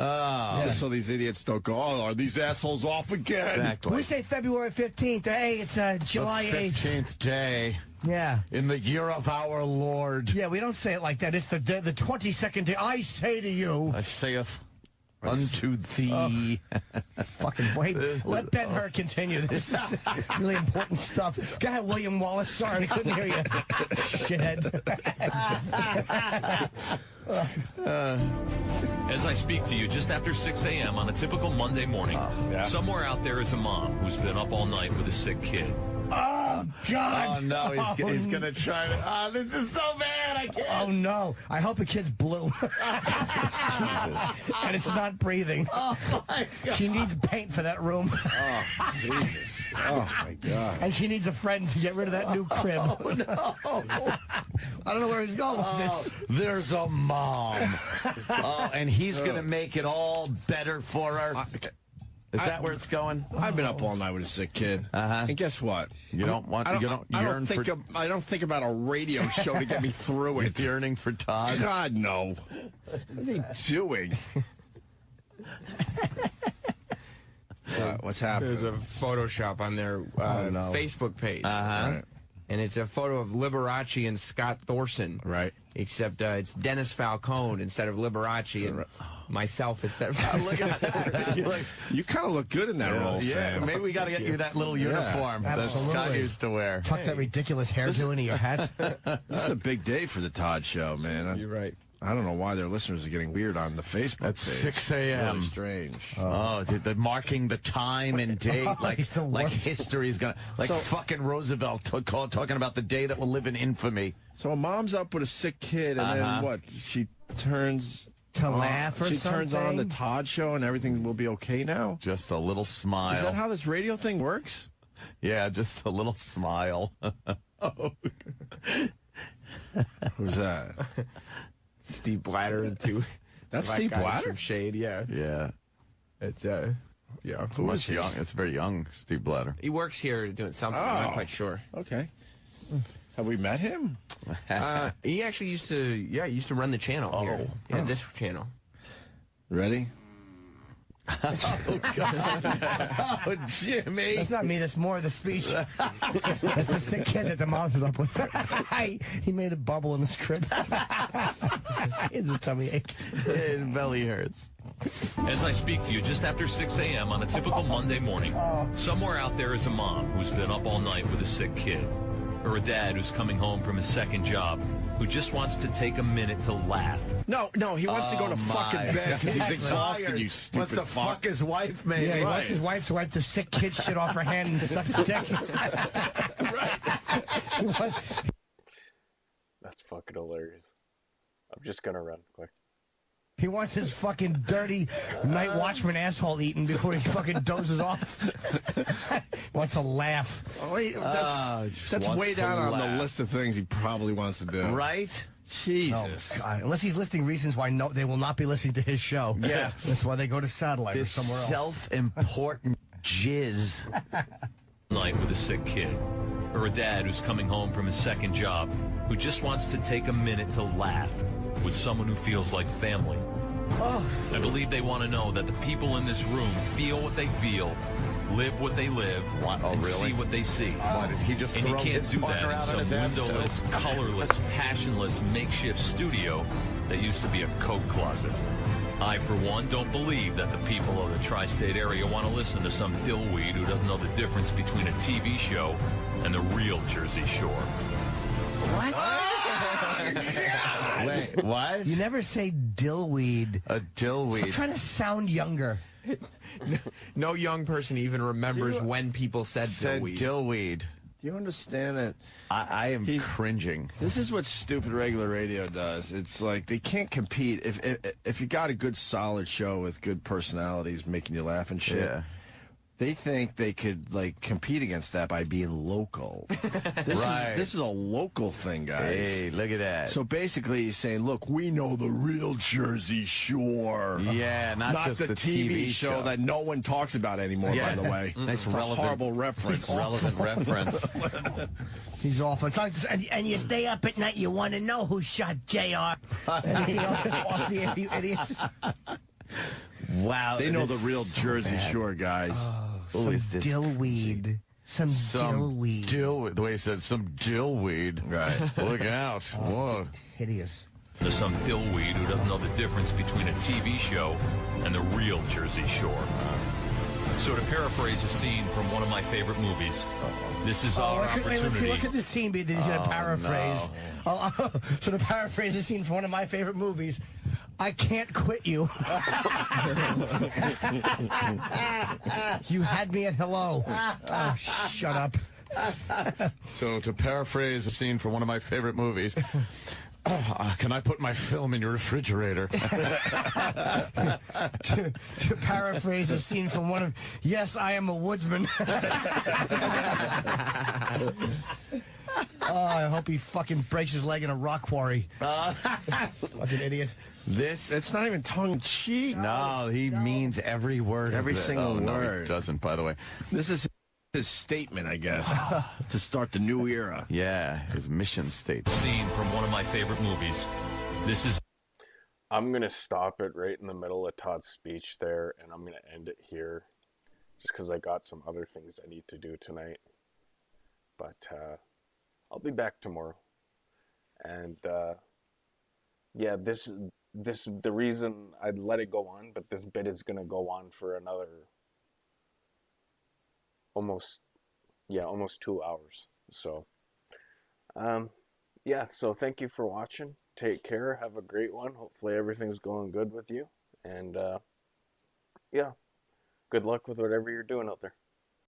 Speaker 3: Just so these idiots don't go, are these assholes off again?
Speaker 6: Exactly.
Speaker 4: We say February 15th. Hey, it's July 8th.
Speaker 6: 15th day.
Speaker 4: Yeah.
Speaker 6: In the year of our Lord.
Speaker 4: Yeah, we don't say it like that. It's the 22nd day. I say to you.
Speaker 6: I saith unto thee.
Speaker 4: Fucking wait. Let Ben-Hur continue. This is really important stuff. Go ahead, William Wallace. Sorry, I couldn't hear you. Shithead.
Speaker 1: As I speak to you just after 6 a.m. on a typical Monday morning, somewhere out there is a mom who's been up all night with a sick kid.
Speaker 4: Oh, God.
Speaker 6: Oh, no, he's going to try to... Oh, this is so bad. I can't.
Speaker 4: Oh, no. I hope the kid's blue. Jesus. And it's not breathing.
Speaker 6: Oh, my God.
Speaker 4: She needs paint for that room.
Speaker 3: Oh, Jesus. Oh, my God.
Speaker 4: And she needs a friend to get rid of that new crib.
Speaker 6: Oh, no.
Speaker 4: I don't know where he's going with this.
Speaker 6: There's a mom. And he's going to make it all better for her. Is that where it's going?
Speaker 3: I've been up all night with a sick kid, and guess what?
Speaker 6: You don't
Speaker 3: I don't think about a radio show to get me through it.
Speaker 6: Yearning for Todd?
Speaker 3: God, no. What is he doing? What's happening?
Speaker 5: There's a Photoshop on their Facebook page.
Speaker 3: Right.
Speaker 5: And it's a photo of Liberace and Scott Thorson.
Speaker 3: Right.
Speaker 5: Except it's Dennis Falcone instead of Liberace, and myself instead of
Speaker 6: Look at that.
Speaker 3: You kind of look good in that role, Sam.
Speaker 6: Maybe we got to get you that little uniform that Scott used to wear.
Speaker 4: Tuck that ridiculous hairdo into your hat.
Speaker 3: This is a big day for the Todd Show, man.
Speaker 5: You're right.
Speaker 3: I don't know why their listeners are getting weird on the Facebook
Speaker 6: At
Speaker 3: page.
Speaker 6: 6 a.m.
Speaker 3: Really strange.
Speaker 6: Oh, dude, they're marking the time and date like history's gonna fucking Roosevelt talking about the day that will live in infamy.
Speaker 3: So a mom's up with a sick kid, and then what? She turns
Speaker 4: to laugh or
Speaker 3: she
Speaker 4: something?
Speaker 3: turns on the Todd Show, and everything will be okay now.
Speaker 6: Just a little smile.
Speaker 3: Is that how this radio thing works?
Speaker 6: Yeah, just a little smile.
Speaker 3: Who's that?
Speaker 5: Steve Blatter and two.
Speaker 3: That's
Speaker 5: black
Speaker 3: Steve
Speaker 5: guys
Speaker 3: Blatter?
Speaker 5: from Shade. Yeah.
Speaker 6: Yeah.
Speaker 5: It's yeah.
Speaker 3: Who is he?
Speaker 6: Young. It's very young, Steve Blatter.
Speaker 5: He works here doing something. I'm not
Speaker 3: Oh.
Speaker 5: quite sure.
Speaker 3: Okay. Have we met him?
Speaker 5: He actually used to run the channel here. Yeah, this channel.
Speaker 3: Ready?
Speaker 6: Oh, Jimmy.
Speaker 4: That's not me. That's more of the speech. That's the sick kid that the mom's up with. He made a bubble in the script. It's a tummy ache.
Speaker 6: His belly hurts.
Speaker 1: As I speak to you just after 6 a.m. on a typical Monday morning, somewhere out there is a mom who's been up all night with a sick kid, or a dad who's coming home from his second job who just wants to take a minute to laugh.
Speaker 3: No, he wants to go to fucking bed because he's exhausted, you stupid
Speaker 6: Wants to fuck his wife, maybe.
Speaker 4: Yeah, he wants his wife to wipe the sick kid shit off her hand and suck his dick.
Speaker 2: That's fucking hilarious. I'm just gonna run quick.
Speaker 4: He wants his fucking dirty night watchman asshole eaten before he fucking dozes off. Wants to laugh.
Speaker 3: Oh, wait, that's way down on the list of things he probably wants to do.
Speaker 6: Right?
Speaker 3: Jesus.
Speaker 4: Oh, God. Unless he's listing reasons why they will not be listening to his show.
Speaker 6: Yeah.
Speaker 4: That's why they go to satellite or
Speaker 6: This
Speaker 4: somewhere else.
Speaker 6: self-important jizz.
Speaker 1: Night with a sick kid, or a dad who's coming home from his second job who just wants to take a minute to laugh with someone who feels like family. I believe they want to know that the people in this room feel what they feel, live what they live, and see what they see.
Speaker 6: He just
Speaker 1: and you
Speaker 6: throw
Speaker 1: can't
Speaker 6: his
Speaker 1: do
Speaker 6: partner
Speaker 1: that
Speaker 6: out on
Speaker 1: in
Speaker 6: his
Speaker 1: some
Speaker 6: ass, too.
Speaker 1: windowless, colorless, passionless, makeshift studio that used to be a coat closet. I, for one, don't believe that the people of the tri-state area want to listen to some dillweed who doesn't know the difference between a TV show and the real Jersey Shore.
Speaker 4: What?
Speaker 6: Wait, what?
Speaker 4: You never say dillweed.
Speaker 6: A dillweed.
Speaker 4: Stop trying to sound younger.
Speaker 5: No young person even remembers when people said dillweed.
Speaker 6: Dillweed.
Speaker 3: Do you understand that?
Speaker 6: I am cringing.
Speaker 3: This is what stupid regular radio does. It's like they can't compete. If you got a good, solid show with good personalities making you laugh and shit, they think they could like compete against that by being local. This is a local thing, guys.
Speaker 6: Hey, look at that.
Speaker 3: So basically, he's saying, "Look, we know the real Jersey Shore.
Speaker 6: Yeah, not just
Speaker 3: the
Speaker 6: the
Speaker 3: TV
Speaker 6: TV
Speaker 3: show
Speaker 6: show.
Speaker 3: that no one talks about anymore."
Speaker 6: Yeah.
Speaker 3: By the way,
Speaker 6: Nice
Speaker 3: it's
Speaker 6: relevant-
Speaker 3: a horrible reference.
Speaker 6: relevant reference.
Speaker 4: He's awful. It's like, and you stay up at night, you want to know who shot JR. And, you know, it's off the air, you idiots.
Speaker 6: Wow.
Speaker 3: They know
Speaker 6: this
Speaker 3: the real
Speaker 6: is so
Speaker 3: Jersey
Speaker 6: bad.
Speaker 3: Shore guys.
Speaker 4: Some dillweed. Some dillweed.
Speaker 6: The way he said, some dillweed.
Speaker 3: Right.
Speaker 6: Look out. Whoa.
Speaker 4: Hideous.
Speaker 1: There's some dillweed who doesn't know the difference between a TV show and the real Jersey Shore. So to paraphrase a scene from one of my favorite movies, this is our opportunity.
Speaker 4: Let's see, look at this scene that he's going to paraphrase.
Speaker 6: No.
Speaker 4: So to paraphrase a scene from one of my favorite movies, I can't quit you. You had me at hello. Oh, shut up.
Speaker 6: So to paraphrase a scene from one of my favorite movies, can I put my film in your refrigerator?
Speaker 4: to paraphrase a scene from one of Yes, I Am a Woodsman. Oh, I hope he fucking breaks his leg in a rock quarry. Fucking idiot.
Speaker 3: It's not even tongue in cheek.
Speaker 6: No, he means every word.
Speaker 3: Every
Speaker 6: of it.
Speaker 3: single
Speaker 6: No,
Speaker 3: word.
Speaker 6: he doesn't, by the way.
Speaker 3: This is his statement, I guess, to start the new era.
Speaker 6: Yeah, his mission statement.
Speaker 1: Scene from one of my favorite movies. This is.
Speaker 2: I'm gonna stop it right in the middle of Todd's speech there, and I'm gonna end it here, just because I got some other things I need to do tonight. But I'll be back tomorrow. And yeah, the reason I'd let it go on, but this bit is gonna go on for another almost 2 hours. So yeah, so thank you for watching. Take care. Have a great one. Hopefully everything's going good with you. And yeah, good luck with whatever you're doing out there.